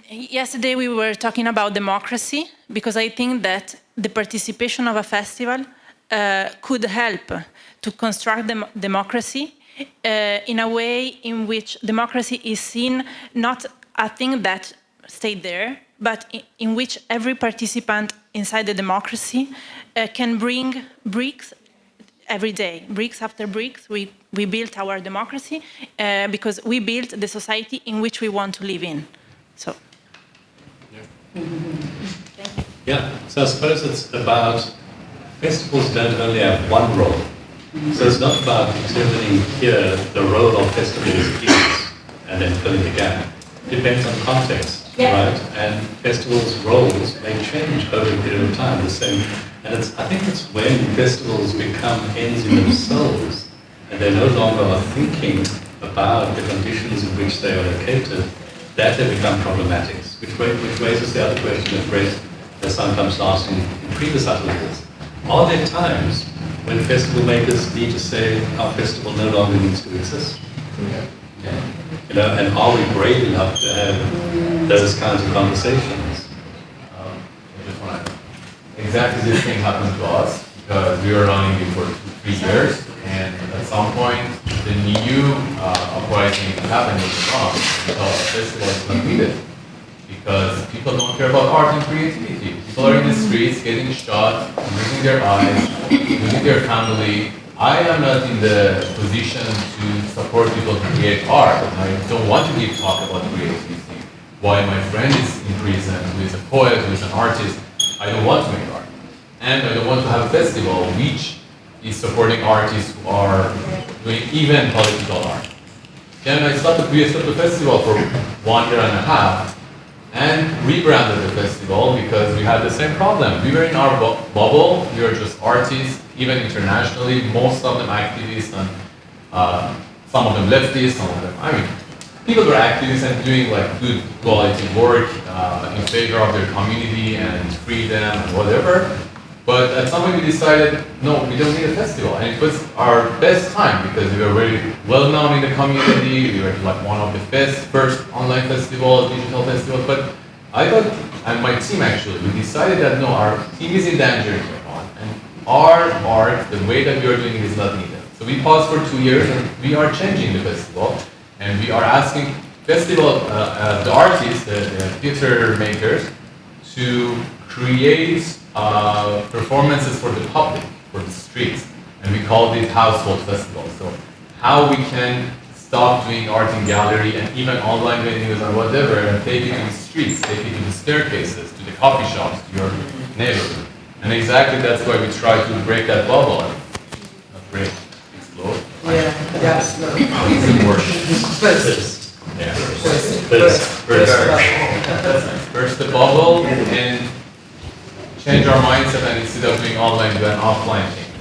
Yesterday we were talking about democracy because I think that the participation of a festival could help to construct democracy in a way in which democracy is seen not a thing that stay there, but in which every participant inside the democracy can bring bricks every day, bricks after bricks. We built our democracy because we built the society in which we want to live in. So. Yeah, so I suppose it's about festivals don't only have one role. So it's not about determining here the role of festivals is and then filling the gap. It depends on context, right? And festivals' roles may change over a period of time. The same, and I think it's when festivals become ends in themselves and they no longer are thinking about the conditions in which they are located, that they become problematic. Which raises the other question that Brett has sometimes asked in previous ateliers. Are there times when festival makers need to say our festival no longer needs to exist? Yeah. You know, and are we brave enough to have those kinds of conversations? Exactly this thing happened to us because we were running it for 3 years, and at some point the new uprising happened in Iran because the festival is not needed. Because people don't care about art and creativity. People are in the streets getting shot, losing their eyes, losing their family. I am not in the position to support people to create art. I don't want to give talk about creativity. While my friend is in prison, who is a poet, who is an artist, I don't want to make art. And I don't want to have a festival which is supporting artists who are doing even political art. Then I started the festival for 1.5 years. And rebranded the festival because we had the same problem. We were in our bubble, we were just artists, even internationally, most of them activists and some of them leftists, some of them, I mean, people were activists and doing like good quality work in favor of their community and freedom and whatever. But at some point we decided, no, we don't need a festival. And it was our best time because we were very well known in the community. We were like one of the first online festivals, digital festivals. But I thought, and my team actually, we decided that no, our team is in danger in Japan. And our art, the way that we are doing it is not needed. So we paused for 2 years and we are changing the festival. And we are asking festival, the artists, the theater makers, to create performances for the public, for the streets, and we called it household festival. So how we can stop doing art in gallery and even online venues or whatever and take it to the streets, take it to the staircases, to the coffee shops, to your neighborhood. And exactly that's why we try to break that bubble. Not break, explode. Yeah, that's no. It's the word. First. Yeah. First the bubble and change our mindset, and instead of doing online, do an offline thing.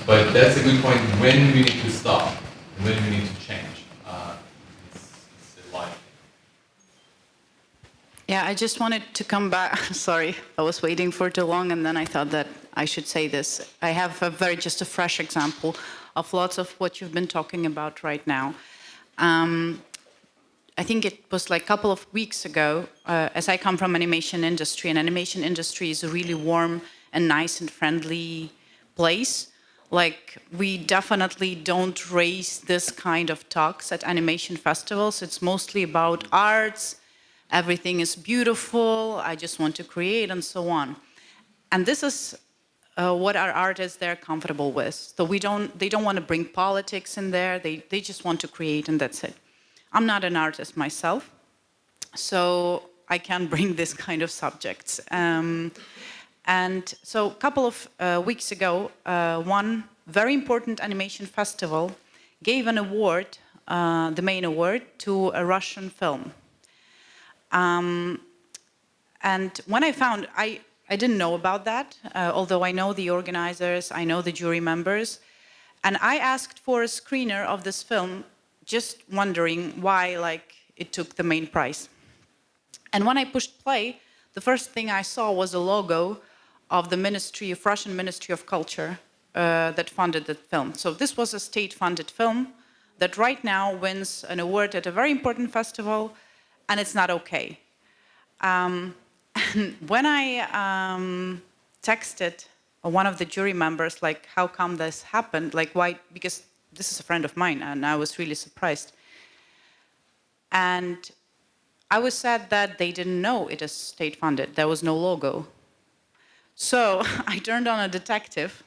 But that's a good point when we need to stop, and when we need to change. It's a life. Yeah, I just wanted to come back. Sorry, I was waiting for too long, and then I thought that I should say this. I have just a fresh example of lots of what you've been talking about right now. I think it was like a couple of weeks ago, as I come from animation industry, and animation industry is a really warm and nice and friendly place. Like, we definitely don't raise this kind of talks at animation festivals. It's mostly about arts, everything is beautiful, I just want to create, and so on. And this is what our artists, they're comfortable with. So they don't want to bring politics in there, they just want to create, and that's it. I'm not an artist myself, so I can't bring this kind of subjects. And so a couple of weeks ago, one very important animation festival gave an award, the main award, to a Russian film. And when I found, I didn't know about that, although I know the organizers, I know the jury members, and I asked for a screener of this film, just wondering why, like, it took the main prize. And when I pushed play, the first thing I saw was a logo of the Russian Ministry of Culture that funded the film. So this was a state-funded film that right now wins an award at a very important festival, and it's not okay. And when I texted one of the jury members, like, how come this happened? Like, why? Because this is a friend of mine, and I was really surprised. And I was sad that they didn't know it is state-funded. There was no logo. So I turned on a detective,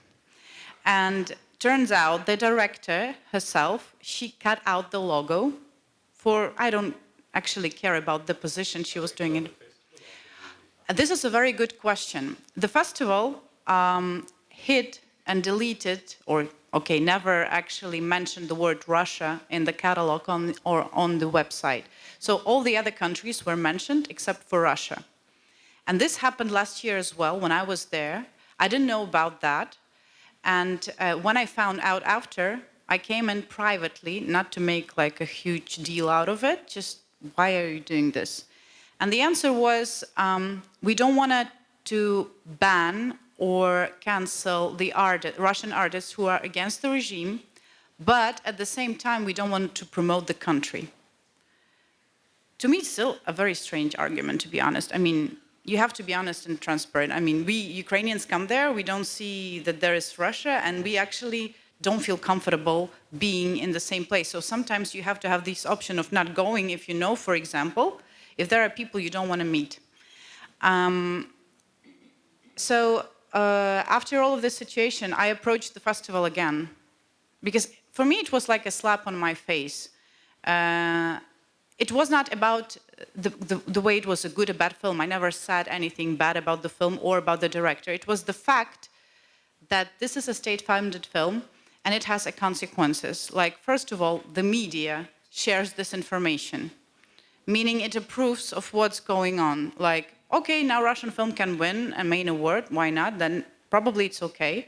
and turns out the director herself, she cut out the logo for, I don't actually care about the position she was doing it. This is a very good question. The festival hid and deleted, or okay, never actually mentioned the word Russia in the catalog or on the website. So all the other countries were mentioned except for Russia. And this happened last year as well when I was there. I didn't know about that. And when I found out after, I came in privately, not to make like a huge deal out of it, just why are you doing this? And the answer was, we don't want to ban or cancel the Russian artists who are against the regime, but at the same time, we don't want to promote the country. To me, it's still a very strange argument, to be honest. I mean, you have to be honest and transparent. I mean, we Ukrainians come there, we don't see that there is Russia, and we actually don't feel comfortable being in the same place. So sometimes you have to have this option of not going if you know, for example, if there are people you don't want to meet. After all of this situation, I approached the festival again, because for me it was like a slap on my face. It was not about the way it was a good or bad film. I never said anything bad about the film or about the director. It was the fact that this is a state-funded film and it has consequences. Like, first of all, the media shares this information, meaning it approves of what's going on. Like, okay, now Russian film can win a main award, why not? Then probably it's okay.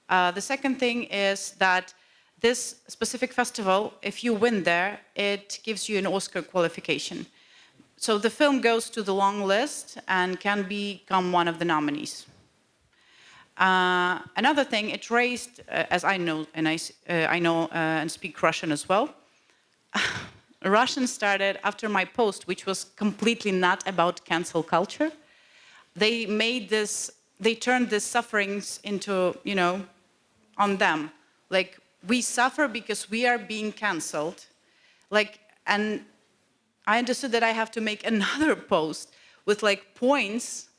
The second thing is that this specific festival, if you win there, it gives you an Oscar qualification. So the film goes to the long list and can become one of the nominees. Another thing, it raised, as I know, and I know and speak Russian as well, Russians started, after my post, which was completely not about cancel culture, they turned these sufferings into, you know, on them. Like, we suffer because we are being canceled. Like, and I understood that I have to make another post with like points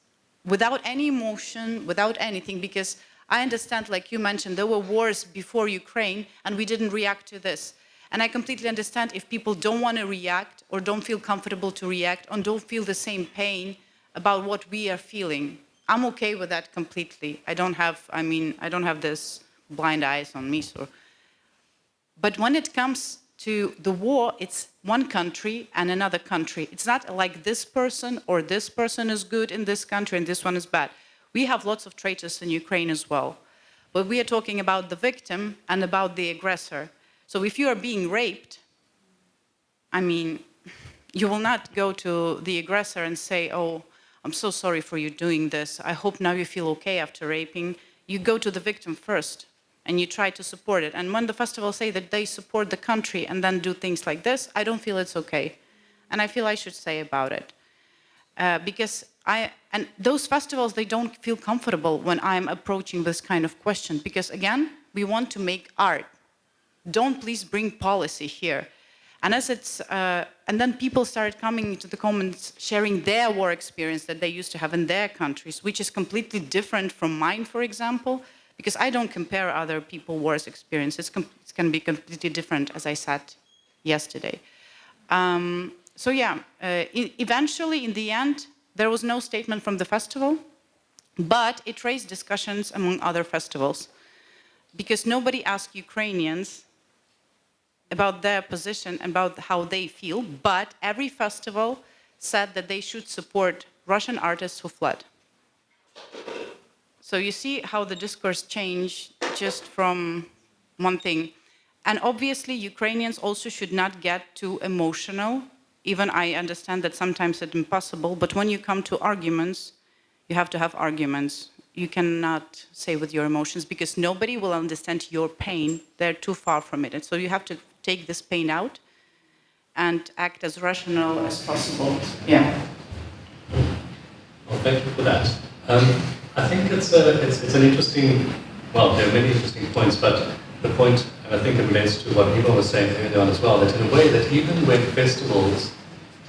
without any emotion, without anything, because I understand, like you mentioned, there were wars before Ukraine and we didn't react to this. And I completely understand if people don't want to react or don't feel comfortable to react or don't feel the same pain about what we are feeling. I'm okay with that completely. I don't have this blind eyes on me. But when it comes to the war, it's one country and another country. It's not like this person or this person is good in this country and this one is bad. We have lots of traitors in Ukraine as well. But we are talking about the victim and about the aggressor. So if you are being raped, I mean, you will not go to the aggressor and say, oh, I'm so sorry for you doing this. I hope now you feel okay after raping. You go to the victim first and you try to support it. And when the festivals say that they support the country and then do things like this, I don't feel it's okay. And I feel I should say about it. Because and those festivals, they don't feel comfortable when I'm approaching this kind of question. Because again, we want to make art. Don't please bring policy here. And and then people started coming into the comments, sharing their war experience that they used to have in their countries, which is completely different from mine, for example, because I don't compare other people's war experiences. It can be completely different, as I said yesterday. Eventually, in the end, there was no statement from the festival, but it raised discussions among other festivals, because nobody asked Ukrainians about their position, about how they feel, but every festival said that they should support Russian artists who fled. So you see how the discourse changed just from one thing. And obviously, Ukrainians also should not get too emotional. Even I understand that sometimes it's impossible, but when you come to arguments, you have to have arguments. You cannot say with your emotions, because nobody will understand your pain. They're too far from it. And so you have to take this pain out and act as rational as possible. Yeah. Well, thank you for that. I think it's an interesting, well, there are many interesting points, but the point, and I think it relates to what Nima was saying earlier on as well, that in a way that even when festivals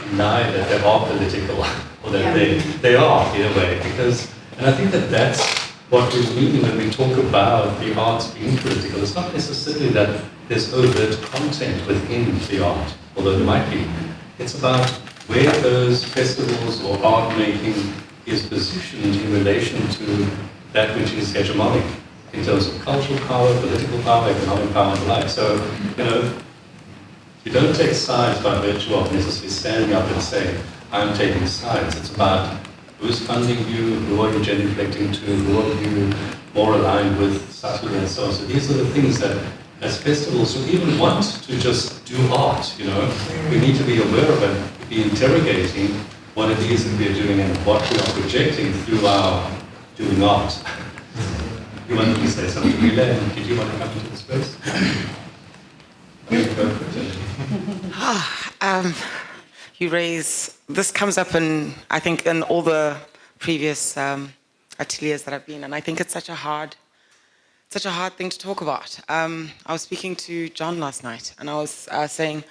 deny that they are political, or that they are, in a way, because, and I think that that's what we mean when we talk about the arts being political. It's not necessarily that there's overt content within the art, although there might be. It's about where those festivals or art making is positioned in relation to that which is hegemonic in terms of cultural power, political power, economic power, and the like. So, you know, you don't take sides by virtue of necessarily standing up and saying, I'm taking sides. It's about who's funding you, who are you genuflecting to, who are you more aligned with, subtly, and so on. So these are the things that, as festivals, who even want to just do art, you know, we need to be aware of and be interrogating what it is that we are doing and what we are projecting through our doing art. You wanted to say something, Mila, and did you want to come into the space? You raise, this comes up in, I think, in all the previous ateliers that I've been, and I think it's such a hard thing to talk about. I was speaking to John last night, and I was saying,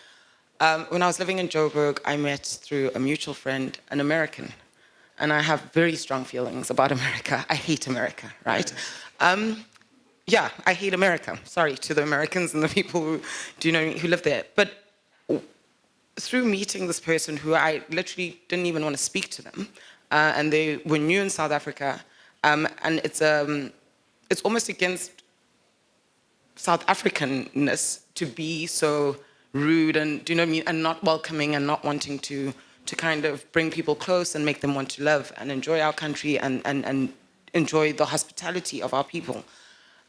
when I was living in Joburg, I met through a mutual friend, an American, and I have very strong feelings about America. I hate America, right? Yeah, I hate America. Sorry to the Americans and the people who, who live there. But through meeting this person who I literally didn't even want to speak to them, and they were new in South Africa, and it's almost against South Africanness to be so rude and, do you know what I mean, and not welcoming and not wanting to kind of bring people close and make them want to love and enjoy our country and enjoy the hospitality of our people.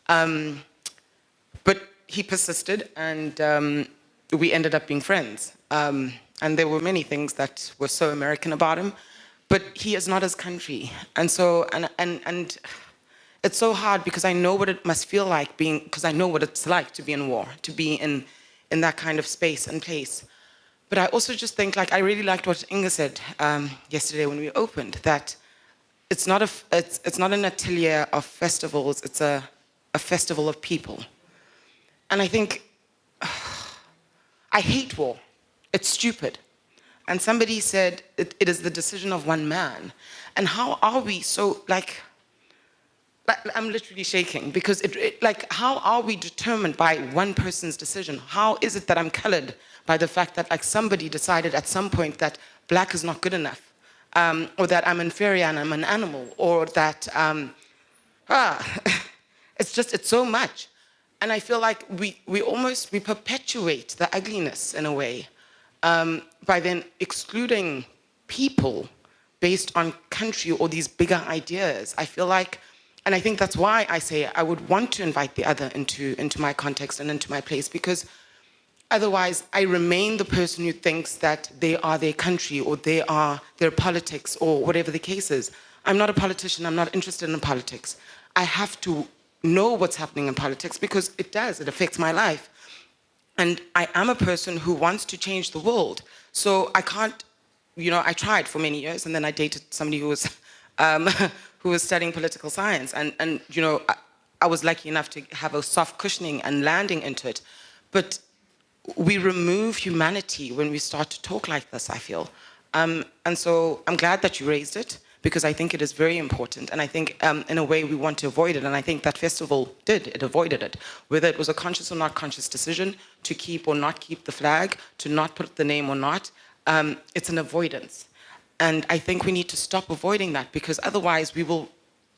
But he persisted, and we ended up being friends. And there were many things that were so American about him, but he is not his country. And so, and it's so hard because I know what it must feel like because I know what it's like to be in war, to be in that kind of space and place. But I also just think, like, I really liked what Inga said yesterday when we opened, that it's not an atelier of festivals, it's a festival of people. And I think, I hate war. It's stupid. And somebody said it is the decision of one man. And how are we so, like I'm literally shaking because how are we determined by one person's decision? How is it that I'm colored by the fact that, like, somebody decided at some point that black is not good enough, or that I'm inferior and I'm an animal, or that it's so much. And I feel like we perpetuate the ugliness in a way by then excluding people based on country or these bigger ideas. I feel like, and I think that's why I say I would want to invite the other into my context and into my place, because otherwise I remain the person who thinks that they are their country or they are their politics or whatever the case is. I'm not a politician, I'm not interested in politics. I have to know what's happening in politics because it affects my life. And I am a person who wants to change the world. So I can't, I tried for many years, and then I dated somebody who was studying political science. And I was lucky enough to have a soft cushioning and landing into it. But we remove humanity when we start to talk like this, I feel. And so I'm glad that you raised it, because I think it is very important. And I think in a way we want to avoid it. And I think that festival it avoided it. Whether it was a conscious or not conscious decision to keep or not keep the flag, to not put the name or not, it's an avoidance. And I think we need to stop avoiding that, because otherwise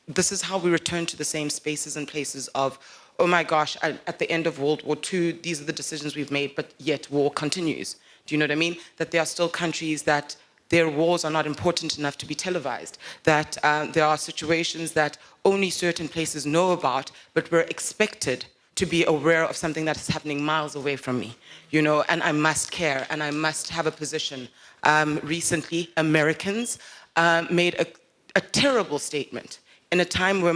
this is how we return to the same spaces and places of, oh my gosh, at the end of World War II, these are the decisions we've made, but yet war continues. Do you know what I mean? That there are still countries that their wars are not important enough to be televised, that there are situations that only certain places know about, but we're expected to be aware of something that is happening miles away from me, and I must care, and I must have a position. Recently, Americans made a terrible statement in a time where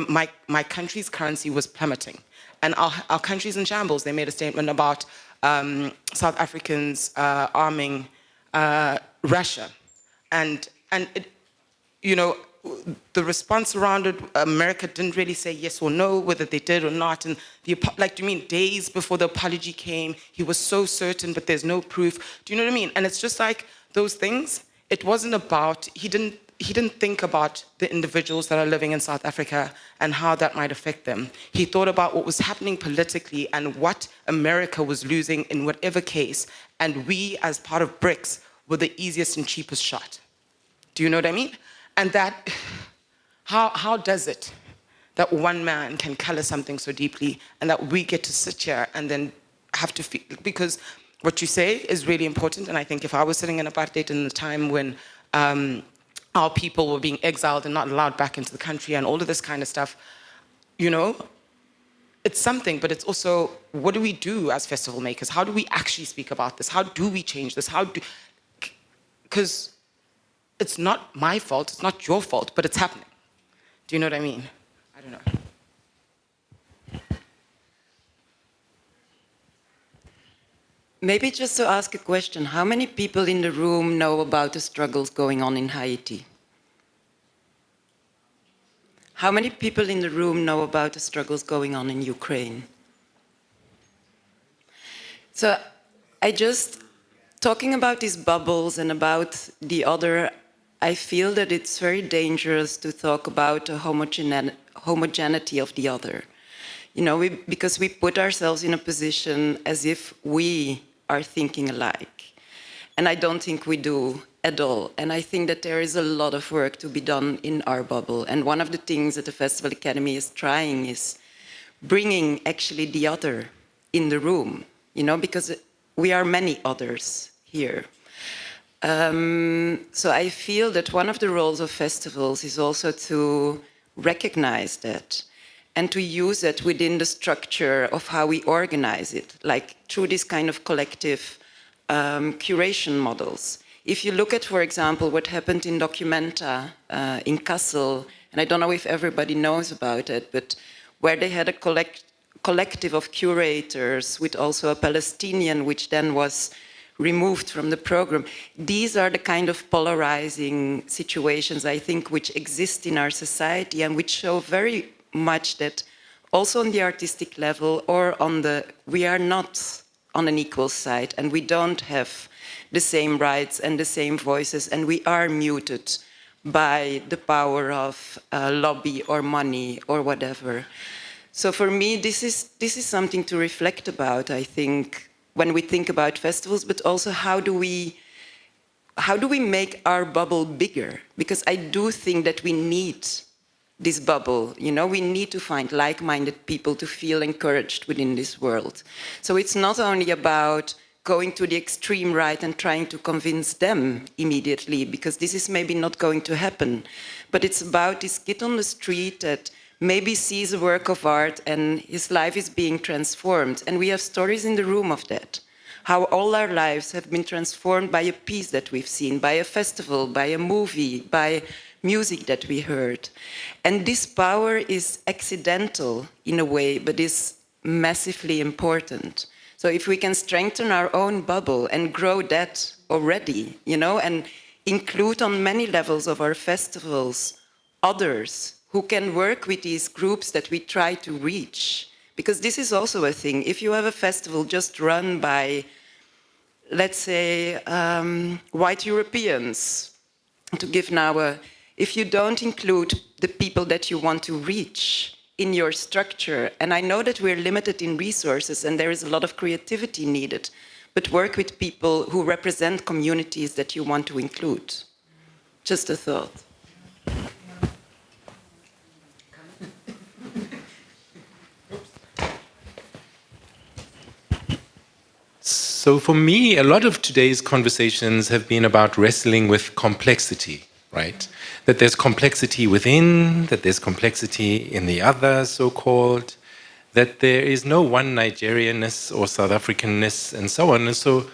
my country's currency was plummeting, and our country's in shambles. They made a statement about South Africans arming Russia. And it, the response around it, America didn't really say yes or no, whether they did or not. And do you mean days before the apology came, he was so certain, but there's no proof. Do you know what I mean? And it's just like those things, it wasn't about, he didn't think about the individuals that are living in South Africa and how that might affect them. He thought about what was happening politically and what America was losing in whatever case, and we, as part of BRICS, were the easiest and cheapest shot. Do you know what I mean? And that, how does it that one man can color something so deeply and that we get to sit here and then have to feel, because what you say is really important, and I think if I was sitting in apartheid in the time when our people were being exiled and not allowed back into the country and all of this kind of stuff, you know, it's something, but it's also, what do we do as festival makers? How do we actually speak about this? How do we change this? Because it's not my fault, it's not your fault, but it's happening. Do you know what I mean? I don't know. Maybe just to ask a question, how many people in the room know about the struggles going on in Haiti? How many people in the room know about the struggles going on in Ukraine? So talking about these bubbles and about the other, I feel that it's very dangerous to talk about the homogeneity of the other. You know, because we put ourselves in a position as if we are thinking alike. And I don't think we do at all. And I think that there is a lot of work to be done in our bubble. And one of the things that the Festival Academy is trying is bringing actually the other in the room, you know, because we are many others here. So I feel that one of the roles of festivals is also to recognize that and to use it within the structure of how we organize it, like through this kind of collective curation models. If you look at, for example, what happened in Documenta in Kassel, and I don't know if everybody knows about it, but where they had a collective of curators with also a Palestinian, which then was removed from the program. These are the kind of polarizing situations, I think, which exist in our society and which show very much that also on the artistic level or on we are not on an equal side and we don't have the same rights and the same voices and we are muted by the power of lobby or money or whatever. So for me, this is something to reflect about, I think, when we think about festivals, but also how do we make our bubble bigger? Because I do think that we need this bubble, you know, we need to find like-minded people to feel encouraged within this world. So it's not only about going to the extreme right and trying to convince them immediately, because this is maybe not going to happen, but it's about this kid on the street that maybe sees a work of art and his life is being transformed. And we have stories in the room of that, how all our lives have been transformed by a piece that we've seen, by a festival, by a movie, by music that we heard. And this power is accidental in a way, but is massively important. So if we can strengthen our own bubble and grow that already, you know, and include on many levels of our festivals others who can work with these groups that we try to reach. Because this is also a thing. If you have a festival just run by, let's say, white Europeans, to give now if you don't include the people that you want to reach in your structure, and I know that we're limited in resources and there is a lot of creativity needed, but work with people who represent communities that you want to include. Just a thought. So for me, a lot of today's conversations have been about wrestling with complexity, right? That there's complexity within, that there's complexity in the other, so-called, that there is no one Nigerianness or South Africanness and so on. And so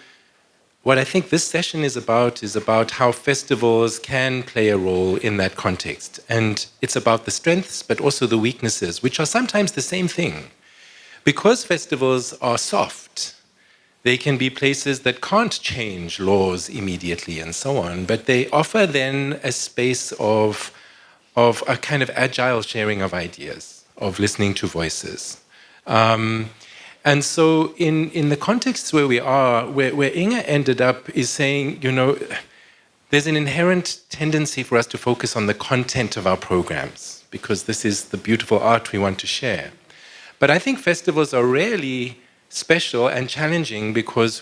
what I think this session is about how festivals can play a role in that context. And it's about the strengths, but also the weaknesses, which are sometimes the same thing. Because festivals are soft, they can be places that can't change laws immediately and so on, but they offer then a space of a kind of agile sharing of ideas, of listening to voices. And so in the contexts where we are, where Inga ended up is saying, you know, there's an inherent tendency for us to focus on the content of our programs, because this is the beautiful art we want to share. But I think festivals are rarely special and challenging because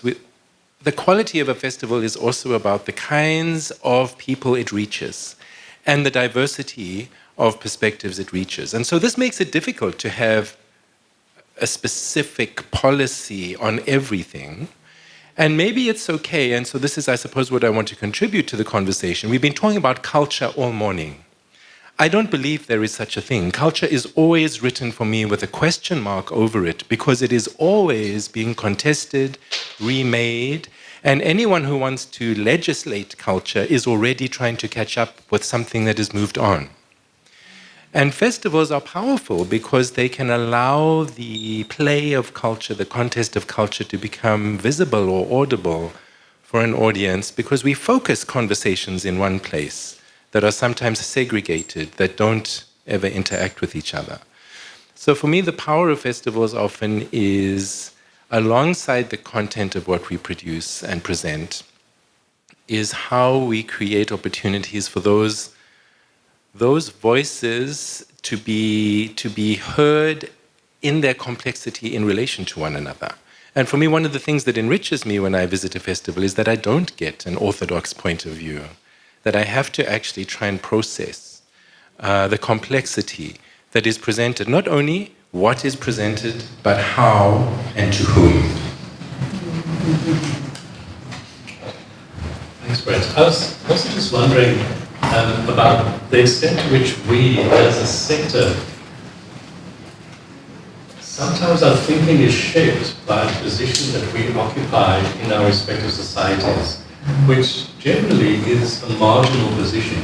the quality of a festival is also about the kinds of people it reaches and the diversity of perspectives it reaches. And so this makes it difficult to have a specific policy on everything. And maybe it's okay, and so this is, I suppose, what I want to contribute to the conversation. We've been talking about culture all morning. I don't believe there is such a thing. Culture is always written for me with a question mark over it because it is always being contested, remade, and anyone who wants to legislate culture is already trying to catch up with something that has moved on. And festivals are powerful because they can allow the play of culture, the contest of culture to become visible or audible for an audience because we focus conversations in one place that are sometimes segregated, that don't ever interact with each other. So for me, the power of festivals often is, alongside the content of what we produce and present, is how we create opportunities for those voices to be heard in their complexity in relation to one another. And for me, one of the things that enriches me when I visit a festival is that I don't get an orthodox point of view, that I have to actually try and process the complexity that is presented, not only what is presented, but how and to whom. Thanks, Brent. I was also just wondering about the extent to which we, as a sector, sometimes our thinking is shaped by the position that we occupy in our respective societies, which generally is a marginal position.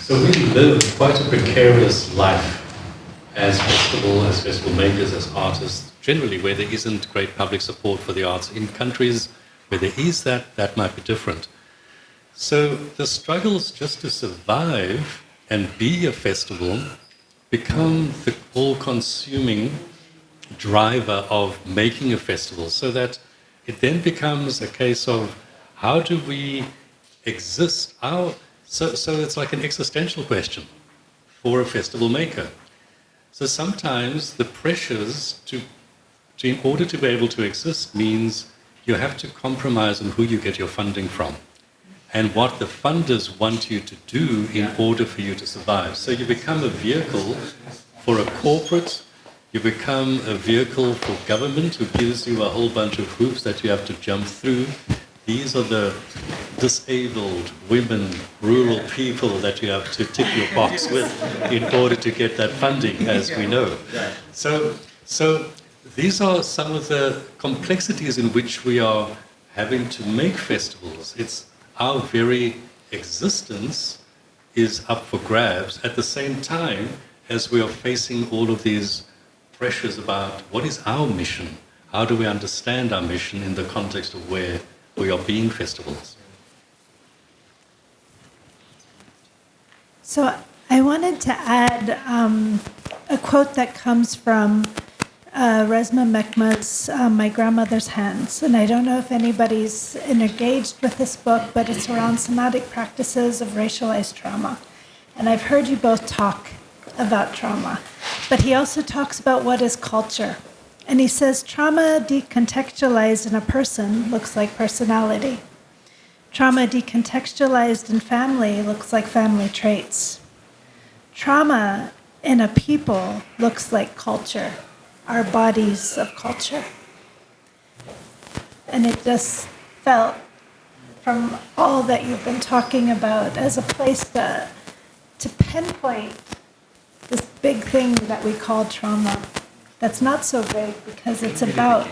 So we live quite a precarious life as festival makers, as artists, generally where there isn't great public support for the arts. In countries where there is that might be different. So the struggles just to survive and be a festival become the all-consuming driver of making a festival, so that it then becomes a case of how do we exist? So it's like an existential question for a festival maker. So sometimes the pressures in order to be able to exist means you have to compromise on who you get your funding from and what the funders want you to do in order for you to survive. So you become a vehicle for a corporate, you become a vehicle for government who gives you a whole bunch of hoops that you have to jump through. These are the disabled women, rural people that you have to tick your box with in order to get that funding, as we know. So these are some of the complexities in which we are having to make festivals. It's our very existence is up for grabs at the same time as we are facing all of these pressures about what is our mission? How do we understand our mission in the context of where we are being festivals? So I wanted to add a quote that comes from Resmaa Mekhma's My Grandmother's Hands. And I don't know if anybody's engaged with this book, but it's around somatic practices of racialized trauma. And I've heard you both talk about trauma. But he also talks about what is culture. And he says, trauma decontextualized in a person looks like personality. Trauma decontextualized in family looks like family traits. Trauma in a people looks like culture, our bodies of culture. And it just felt, from all that you've been talking about, as a place to pinpoint this big thing that we call trauma. That's not so big because it's about,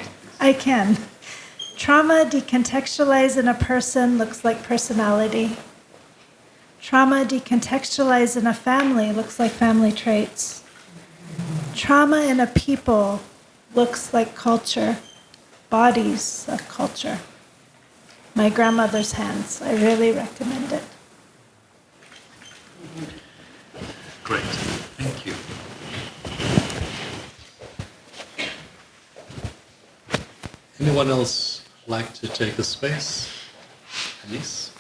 Trauma decontextualized in a person looks like personality. Trauma decontextualized in a family looks like family traits. Trauma in a people looks like culture, bodies of culture. My Grandmother's Hands. I really recommend it. Great, thank you. Anyone else like to take a space? Alice?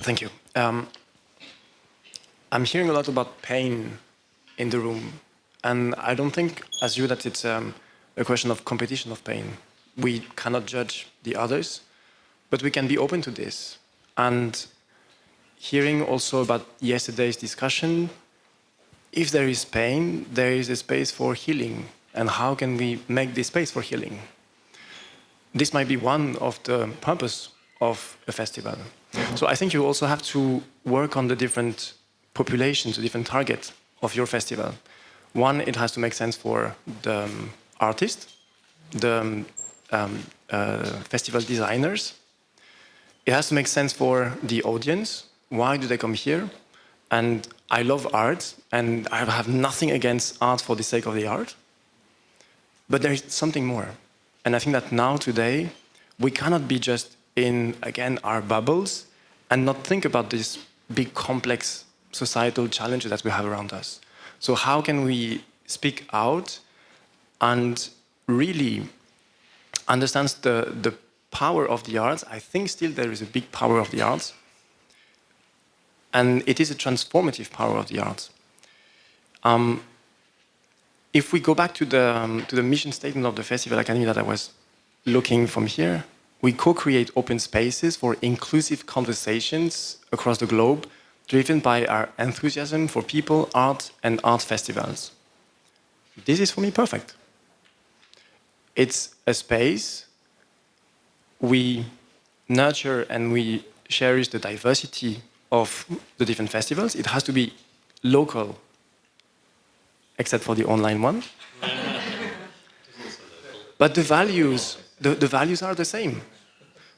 Thank you. I'm hearing a lot about pain in the room, and I don't think, as you, that it's a question of competition of pain. We cannot judge the others, but we can be open to this. And hearing also about yesterday's discussion, if there is pain, there is a space for healing. And how can we make this space for healing? This might be one of the purpose of a festival. So I think you also have to work on the different populations, the different targets of your festival. One, it has to make sense for the artist, the festival designers. It has to make sense for the audience. Why do they come here? And I love art, and I have nothing against art for the sake of the art. But there is something more. And I think that now, today, we cannot be just in, again, our bubbles and not think about these big, complex societal challenges that we have around us. So how can we speak out and really understand the power of the arts? I think still there is a big power of the arts. And it is a transformative power of the arts. If we go back to the mission statement of the Festival Academy that I was looking from here, we co-create open spaces for inclusive conversations across the globe, driven by our enthusiasm for people, art, and art festivals. This is, for me, perfect. It's a space we nurture and we cherish the diversity of the different festivals. It has to be local, except for the online one. But the values are the same.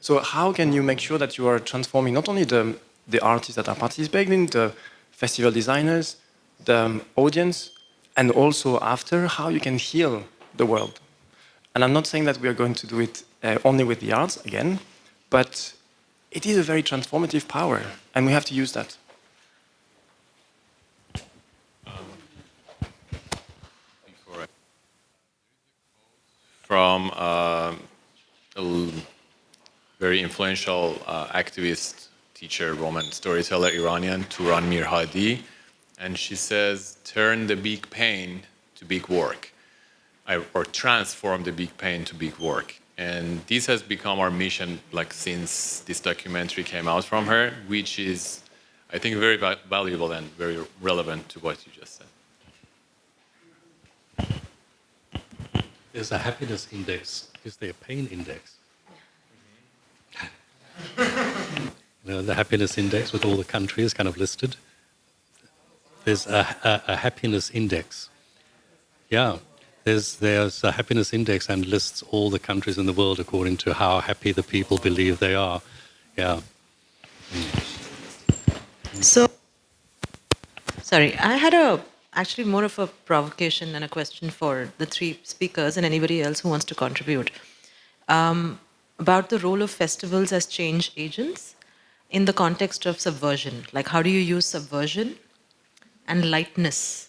So how can you make sure that you are transforming not only the artists that are participating, the festival designers, the audience, and also after, how you can heal the world? And I'm not saying that we are going to do it only with the arts, again, but it is a very transformative power, and we have to use that. From a very influential activist, teacher, woman, storyteller, Iranian, Turan Mirhadi, and she says, turn the big pain to big work, or transform the big pain to big work. And this has become our mission, like, since this documentary came out from her, which is, I think, very valuable and very relevant to what you just said. There's a happiness index. Is there a pain index? The happiness index with all the countries kind of listed. There's a happiness index. Yeah, there's a happiness index and lists all the countries in the world according to how happy the people believe they are. Yeah. So, sorry, I had actually more of a provocation and a question for the three speakers and anybody else who wants to contribute about the role of festivals as change agents in the context of subversion. Like, how do you use subversion and lightness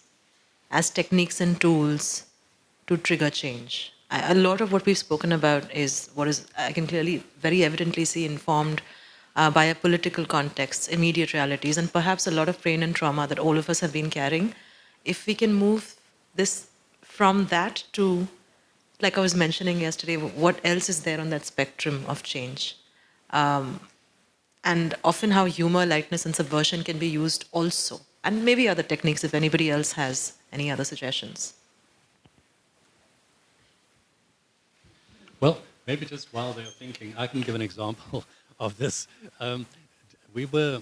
as techniques and tools to trigger change? A lot of what we've spoken about is what is, I can clearly, very evidently see, informed by a political context, immediate realities, and perhaps a lot of pain and trauma that all of us have been carrying. If we can move this from that to, like I was mentioning yesterday, what else is there on that spectrum of change? And often how humor, lightness, and subversion can be used also. And maybe other techniques if anybody else has any other suggestions. Well, maybe just while they're thinking, I can give an example of this. We were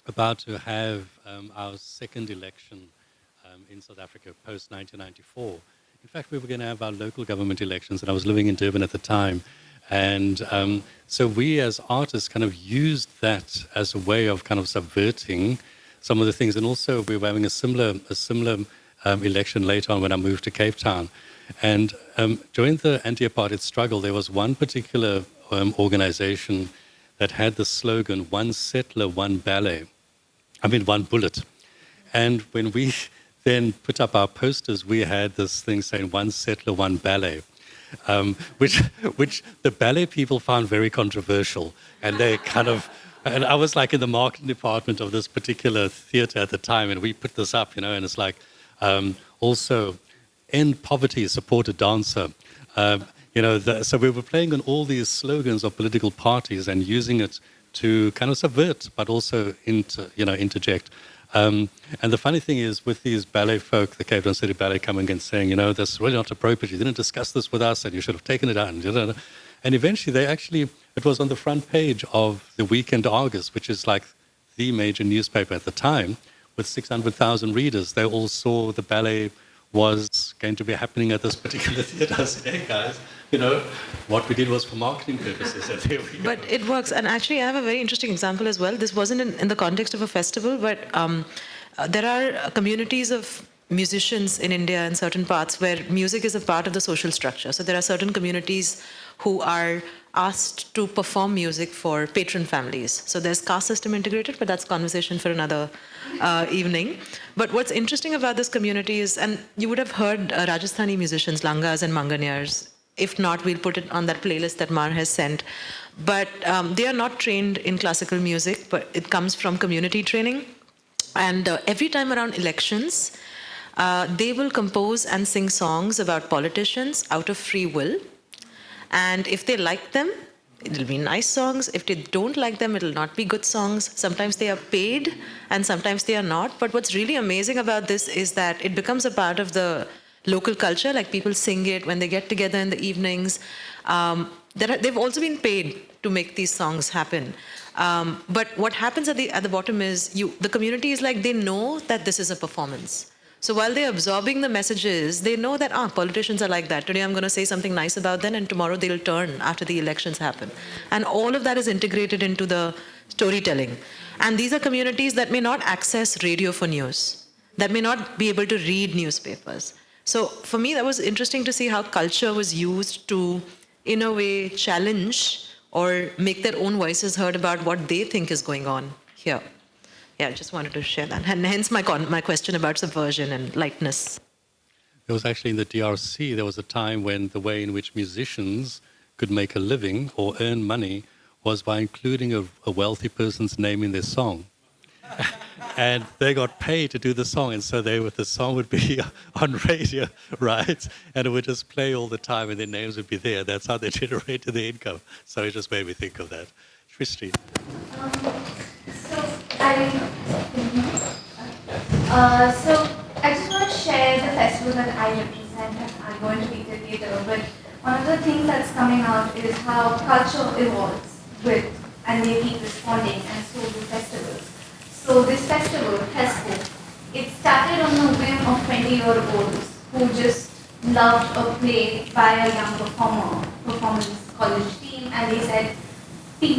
about to have our second election in South Africa post-1994. In fact, we were going to have our local government elections, and I was living in Durban at the time. And so we as artists kind of used that as a way of kind of subverting some of the things. And also we were having a similar election later on when I moved to Cape Town. And during the anti-apartheid struggle, there was one particular organization that had the slogan, one settler, one bullet. And when we then put up our posters, we had this thing saying, one settler, one ballet. Which the ballet people found very controversial, and they kind of And I was like in the marketing department of this particular theater at the time, and we put this up, and it's like also end poverty, support a dancer. So we were playing on all these slogans of political parties and using it to kind of subvert, but also interject. And the funny thing is, with these ballet folk, the Cape Town City Ballet coming and saying, this is really not appropriate, you didn't discuss this with us, and you should have taken it out. And eventually it was on the front page of the Weekend Argus, which is like the major newspaper at the time, with 600,000 readers. They all saw the ballet was going to be happening at this particular theater. I said, hey guys, what we did was for marketing purposes. And there we go. But it works. And actually, I have a very interesting example as well. This wasn't in the context of a festival, but there are communities of musicians in India in certain parts where music is a part of the social structure. So there are certain communities who are asked to perform music for patron families. So there's caste system integrated, but that's conversation for another evening. But what's interesting about this community is, and you would have heard Rajasthani musicians, langas and manganiyars. If not, we'll put it on that playlist that Mar has sent. But they are not trained in classical music, but it comes from community training. And every time around elections, they will compose and sing songs about politicians out of free will. And if they like them, it'll be nice songs. If they don't like them, it'll not be good songs. Sometimes they are paid and sometimes they are not. But what's really amazing about this is that it becomes a part of the local culture. Like people sing it when they get together in the evenings. They've also been paid to make these songs happen. But what happens at the bottom is the community is like, they know that this is a performance. So while they're absorbing the messages, they know that politicians are like that. Today I'm going to say something nice about them, and tomorrow they'll turn after the elections happen. And all of that is integrated into the storytelling. And these are communities that may not access radio for news, that may not be able to read newspapers. So for me, that was interesting to see how culture was used to, in a way, challenge or make their own voices heard about what they think is going on here. Yeah, I just wanted to share that. And hence my question about subversion and lightness. There was actually in the DRC, there was a time when the way in which musicians could make a living or earn money was by including a wealthy person's name in their song. And they got paid to do the song, and so the song would be on radio, right? And it would just play all the time, and their names would be there. That's how they generated the income. So it just made me think of that. Shrishti. So I just want to share the festival that I represent, and I'm going to be the leader. But one of the things that's coming out is how culture evolves and they keep responding, and so do festivals. So this festival, FESCO, it started on the whim of 20-year-olds who just loved a play by a young performance college team, and they said,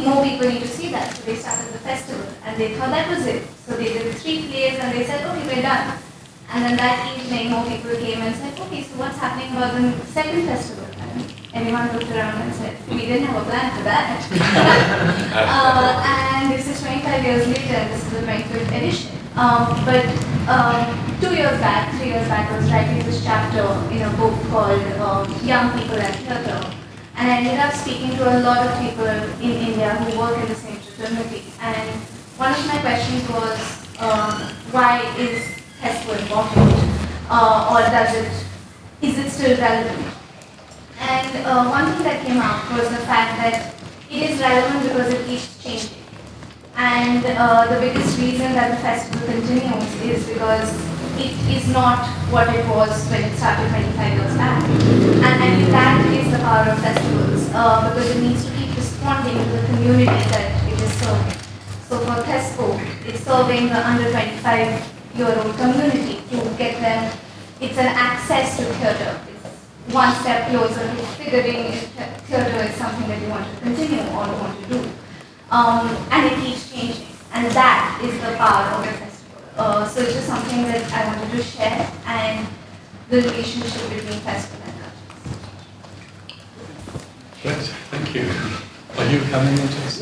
more people need to see that. So they started the festival, and they thought that was it. So they did 3 plays, and they said, okay, we're done. And then that evening, more people came and said, okay, so what's happening about the second festival? And everyone looked around and said, we didn't have a plan for that. And this is 25 years later, and this is the 25th edition. But 3 years back, I was writing this chapter in a book called Young People and Theatre. And I ended up speaking to a lot of people in India who work in the same fraternity. And one of my questions was, why is FESCO important? Or is it still relevant? And one thing that came out was the fact that it is relevant because it keeps changing. And the biggest reason that the festival continues is because it is not what it was when it started 25 years back. And I think that is the power of festivals, because it needs to keep responding to the community that it is serving. So for FESCO, it's serving the under 25-year-old community to get them, it's an access to theatre. It's one step closer to figuring if theatre is something that you want to continue or want to do. And it keeps changing. And that is the power of the festival. So it's just something that I wanted to share, and the relationship between festival and culture. Great, thank you. Are you coming into this?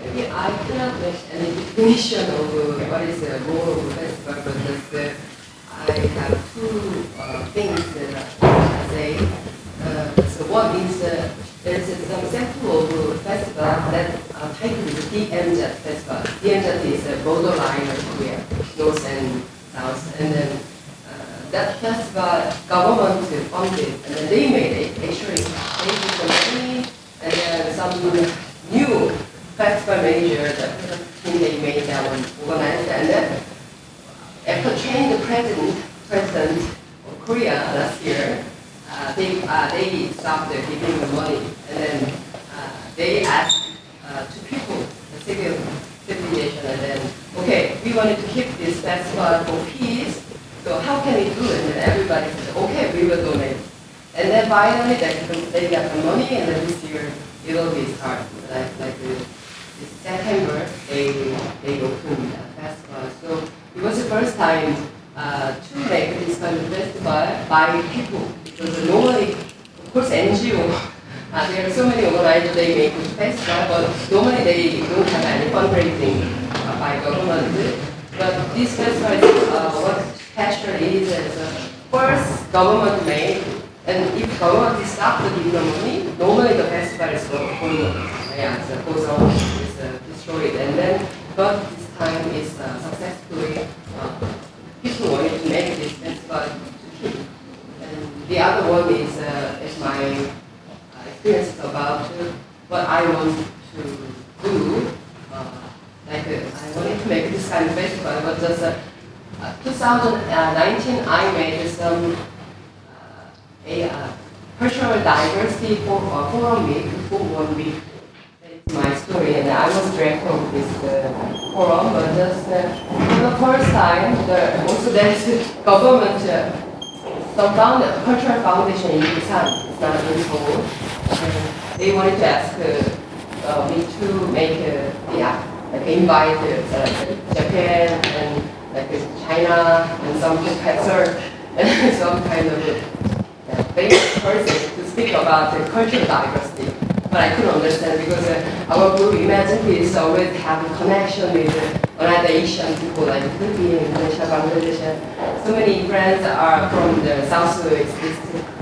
Maybe I cannot make any definition of what is the role of the festival, because I have 2 things that I say. one is there is some sample of festival that titled is DMZ Festival. DMZ is a borderline of Korea, north and south, and then that festival government funded, and then they made it. Actually, they did some money, and then some new festival manager that they made that one organized, and then after changing the president of Korea last year, they stopped giving the money, and then they asked to people, the civilization, and then okay, we wanted to keep this festival for peace. So how can we do it? And everybody said, okay, we will donate. And then finally they got the money, and then this year it will be started. Like this September, they opened the festival. So it was the first time to make this kind of festival by people. Because normally, of course, NGO, there are so many organizers, they make this festival, but normally they don't have any fundraising by government. But this festival is what special is first government made, and if government is stopped to give the money, normally the festival is goes on, is destroyed, and then but this time is successfully people wanted to make this festival to keep. And the other one is my experience about what I want to do. I wanted to make this kind of festival, but just 2019 I made some cultural diversity forum week for 1 week. That's my story, and I was director of this forum, but just for the first time, also there is government, some cultural foundation in Busan, it's not in Seoul. They wanted to ask me to make invite Japan and China and some professor and some kind of famous person to speak about the cultural diversity. But I couldn't understand because our group Imagine Peace always have a connection with another Asian people like Philippines, Indonesia, Bangladesh. So many friends are from the Southeast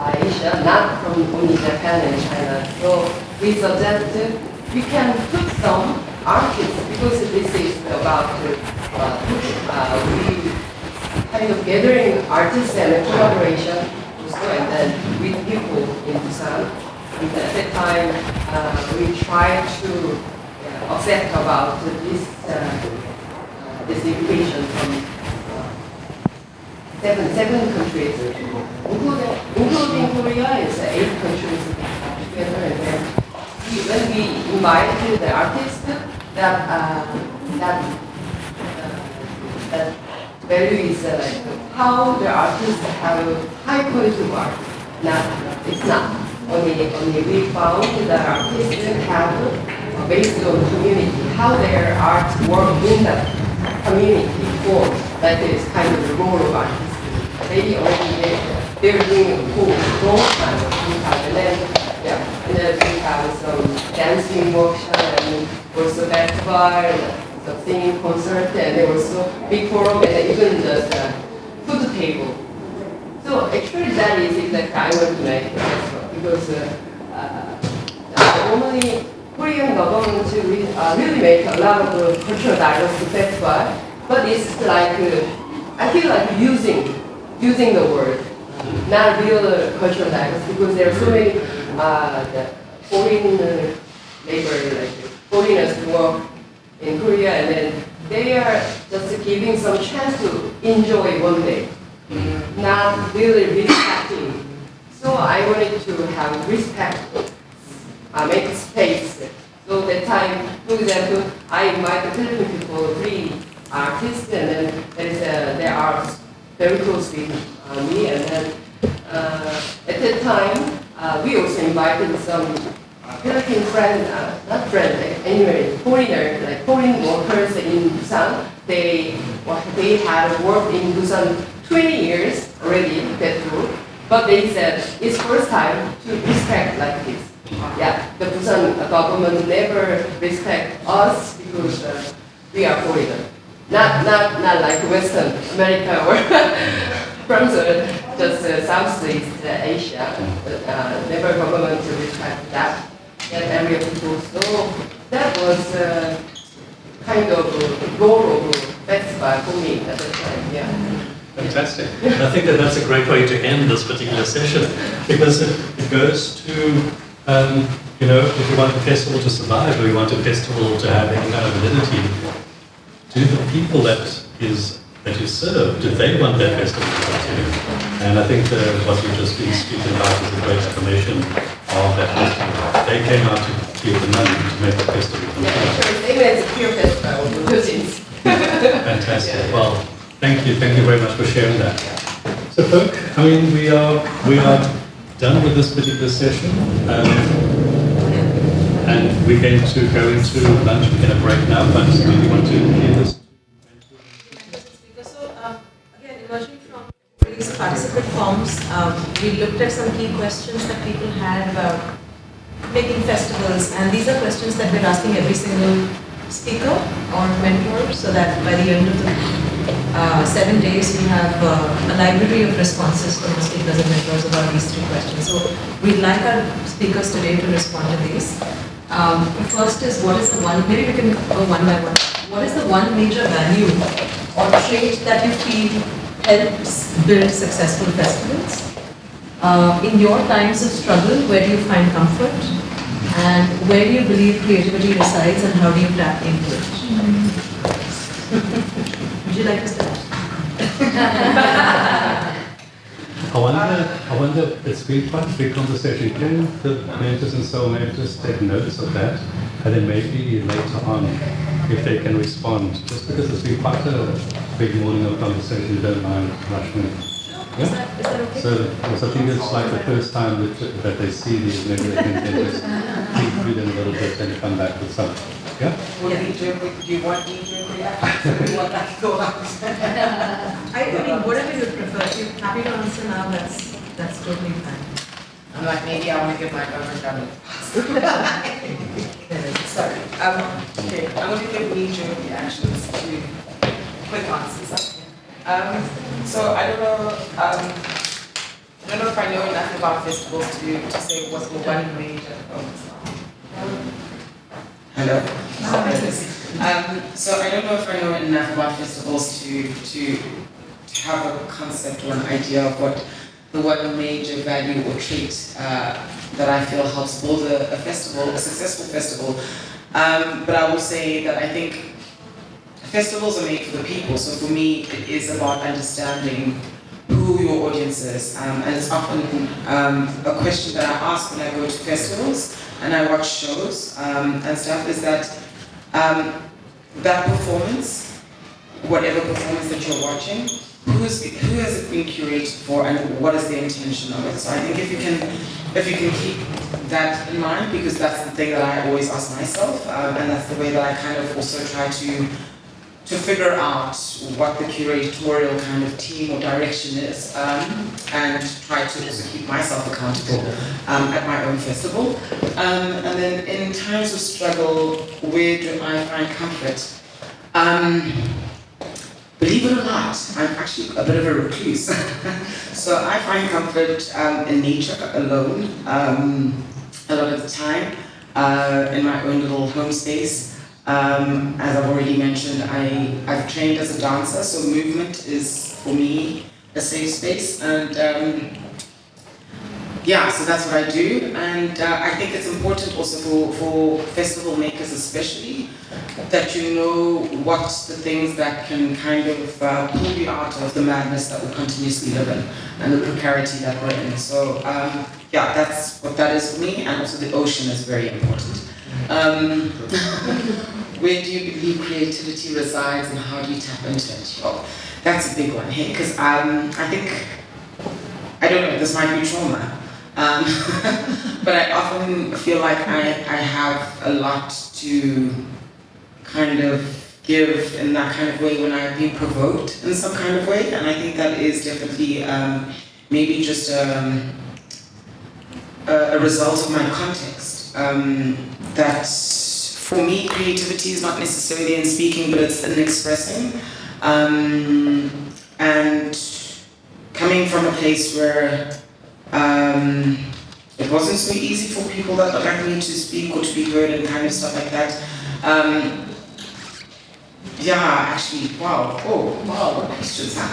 Asia, not from only Japan and China. So we suggested we can put some artists, because this is about we kind of gathering artists and collaboration also, and then with people in Busan. And at that time, we tried to accept about this invitation from seven countries, including Korea. It's 8 countries together, and then when we invited the artists, that value is how the artists have high quality work. It's not only we found that artists have based on community, how their art work in the community form. That is kind of the role of artists. They're doing a cool long time, and then we have some dancing workshop and also festival, some singing concert, and there was also big forum and even just food table. So actually that is exactly I want to make the festival, because normally Korean government really make a lot of cultural diversity festival, but it's like I feel like using the word, not real cultural diversity, because there are so many the foreign labor, like foreigners who work in Korea, and then they are just giving some chance to enjoy one day, not really respecting. So I wanted to have respect, make space. So that time, for example, I invite the Filipino people, 3 artists, and then they are very close with me, and then at that time, we also invited some Philippine friends, not friends, anyway, foreigners, like foreign workers in Busan. They had worked in Busan 20 years already, that group, but they said it's first time to respect like this. The Busan government never respect us because we are foreigners. Not like Western America or from just Southeast Asia, but never central government which had that area people. So that was kind of a role of festival for me at the time. Yeah. Fantastic. And I think that that's a great way to end this particular session, because it goes to, you know, if you want the festival to survive, or you want a festival to have any kind of validity, do the people that you serve, do they want that festival to continue? And I think what you've just been speaking about is a great affirmation of that festival. They came out to give the money to make the festival continue. They were the pure festival. Fantastic. Well, thank you very much for sharing that. So, folk, I mean, we are done with this particular session, and we're going to go into lunch. We're going to break now, but do you want to hear this? So, again, emerging from these participant forms, we looked at some key questions that people had about making festivals, and these are questions that we're asking every single speaker or mentor, so that by the end of the 7 days we have a library of responses from the speakers and mentors about these 3 questions. So we'd like our speakers today to respond to these. The first is, what is the one, maybe we can go one by one. What is the one major value or trait that you feel helps build successful festivals? In your times of struggle, where do you find comfort? And where do you believe creativity resides, and how do you tap into it? Would you like to start? I wonder, it's been quite a big conversation. Can the mentors and soul mentors take notice of that? And then maybe later on, if they can respond, just because it's been quite a big morning of conversation, you don't mind rushing. Yeah? Is that okay? So I think it's like the first time that they see these, maybe they can just think through them a little bit and come back with something. Yeah? Do you want me to react? Do you want that to go out? I mean, whatever you prefer. If you're happy to answer now, that's totally fine. I'm like, maybe I want to give my government government. Sorry. Okay, I'm going to give knee-jerk reactions to quick answers. So I don't know if I know enough about festivals to say what's the one major Hello. So I don't know if I know enough about festivals to have a concept or an idea of what the one major value or trait that I feel helps build a festival, a successful festival. But I will say that I think festivals are made for the people. So for me, it is about understanding who your audience is. And it's often a question that I ask when I go to festivals and I watch shows and stuff, is that that performance, whatever performance that you're watching, who has it been curated for, and what is the intention of it? So I think if you can keep that in mind, because that's the thing that I always ask myself, and that's the way that I kind of also try to figure out what the curatorial kind of team or direction is, and try to also keep myself accountable at my own festival. And then in times of struggle, where do I find comfort? Believe it or not, I'm actually a bit of a recluse. So I find comfort in nature alone, a lot of the time, in my own little home space. As I've already mentioned, I've trained as a dancer, so movement is, for me, a safe space. And yeah, so that's what I do. And I think it's important also for festival makers especially, that you know what the things that can kind of pull you out of the madness that we continuously live in, and the precarity that we're in. So yeah, that's what that is for me, and also the ocean is very important. Where do you believe creativity resides, and how do you tap into it? Oh, that's a big one, hey, because I think, I don't know, this might be trauma, but I often feel like I have a lot to kind of give in that kind of way when I've been provoked in some kind of way, and I think that is definitely maybe just a result of my context. That for me, creativity is not necessarily in speaking, but it's in expressing. And coming from a place where, it wasn't so easy for people that like me to speak or to be heard and kind of stuff like that. Yeah, actually, wow. Oh, wow, what questions, huh?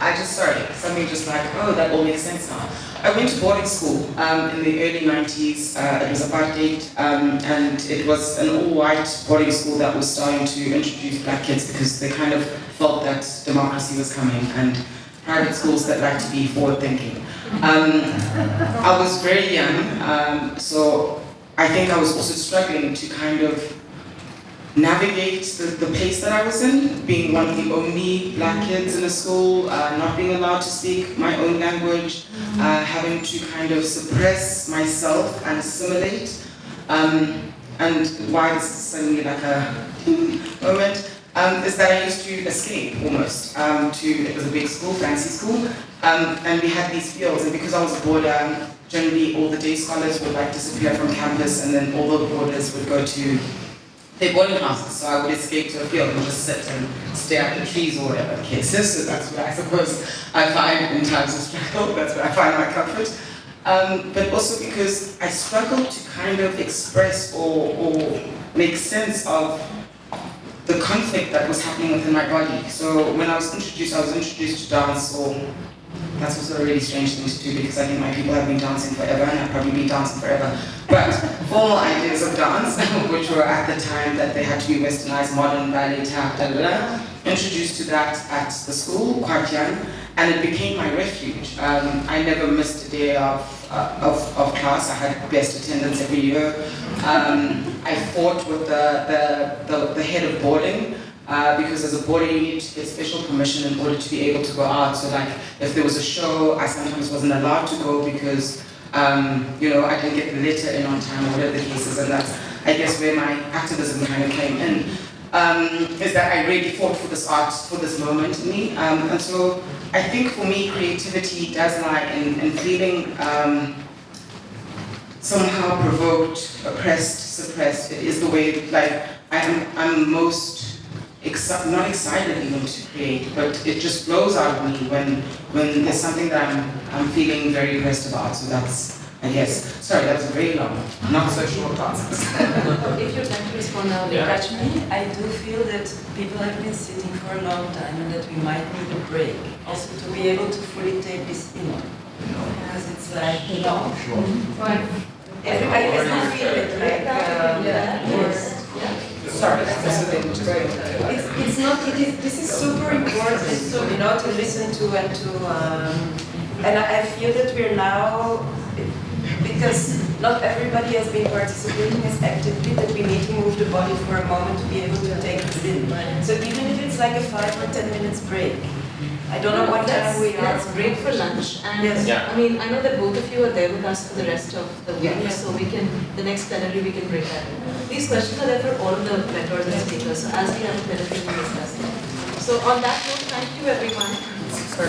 I just, sorry, something just like, oh, that all makes sense now. I went to boarding school in the early 90s. It was apartheid, and it was an all-white boarding school that was starting to introduce black kids because they kind of felt that democracy was coming, and private schools that like to be forward-thinking. I was very young, so I think I was also struggling to kind of navigate the place that I was in, being one of the only black kids in the school, not being allowed to speak my own language, having to kind of suppress myself and assimilate. And why this is suddenly like a moment is that I used to escape almost it was a big school, fancy school, and we had these fields, and because I was a boarder, generally all the day scholars would like disappear from campus, and then all the boarders would go to their boarding houses, so I would escape to a field and just sit and stare at the trees or whatever the case is. So that's what I suppose I find in times of struggle, that's where I find my comfort. But also because I struggled to kind of express or make sense of the conflict that was happening within my body. So when I was introduced to dance, or that's also a really strange thing to do because I think my people have been dancing forever and I've probably been dancing forever. But formal ideas of dance, which were at the time that they had to be westernized, modern, ballet, tap, introduced to that at the school, quite young, and it became my refuge. I never missed a day of class. I had best attendance every year. I fought with the head of boarding, because as a boarder you need to get special permission in order to be able to go out. So like if there was a show, I sometimes wasn't allowed to go because I didn't get the letter in on time or whatever the case is, and that's I guess where my activism kind of came in. Is that I really fought for this art, for this moment in me, and so I think for me creativity does lie in feeling somehow provoked, oppressed, suppressed. It is the way like I'm most not excited even to create, but it just flows out of me when there's something that I'm feeling very impressed about. So that's, I guess, sorry, that was a very long, not so short answer. If you'd like to respond now, actually, I do feel that people have been sitting for a long time and that we might need a break, also to be able to fully take this in. Because it's like, everybody has to feel it, like, sorry, it's not. This is super important. So to listen to and I feel that we're now, because not everybody has been participating as actively, that we need to move the body for a moment to be able to take this in. So even if it's like a 5 or 10 minutes break. I don't know what time we are. Let's break for lunch. And yes. I mean, I know that both of you are there with us for the rest of the week, so we can, the next plenary, we can break that in. These questions are there for all of the mentors and speakers, so as we have a plenary, we discuss them. So on that note, thank you everyone. So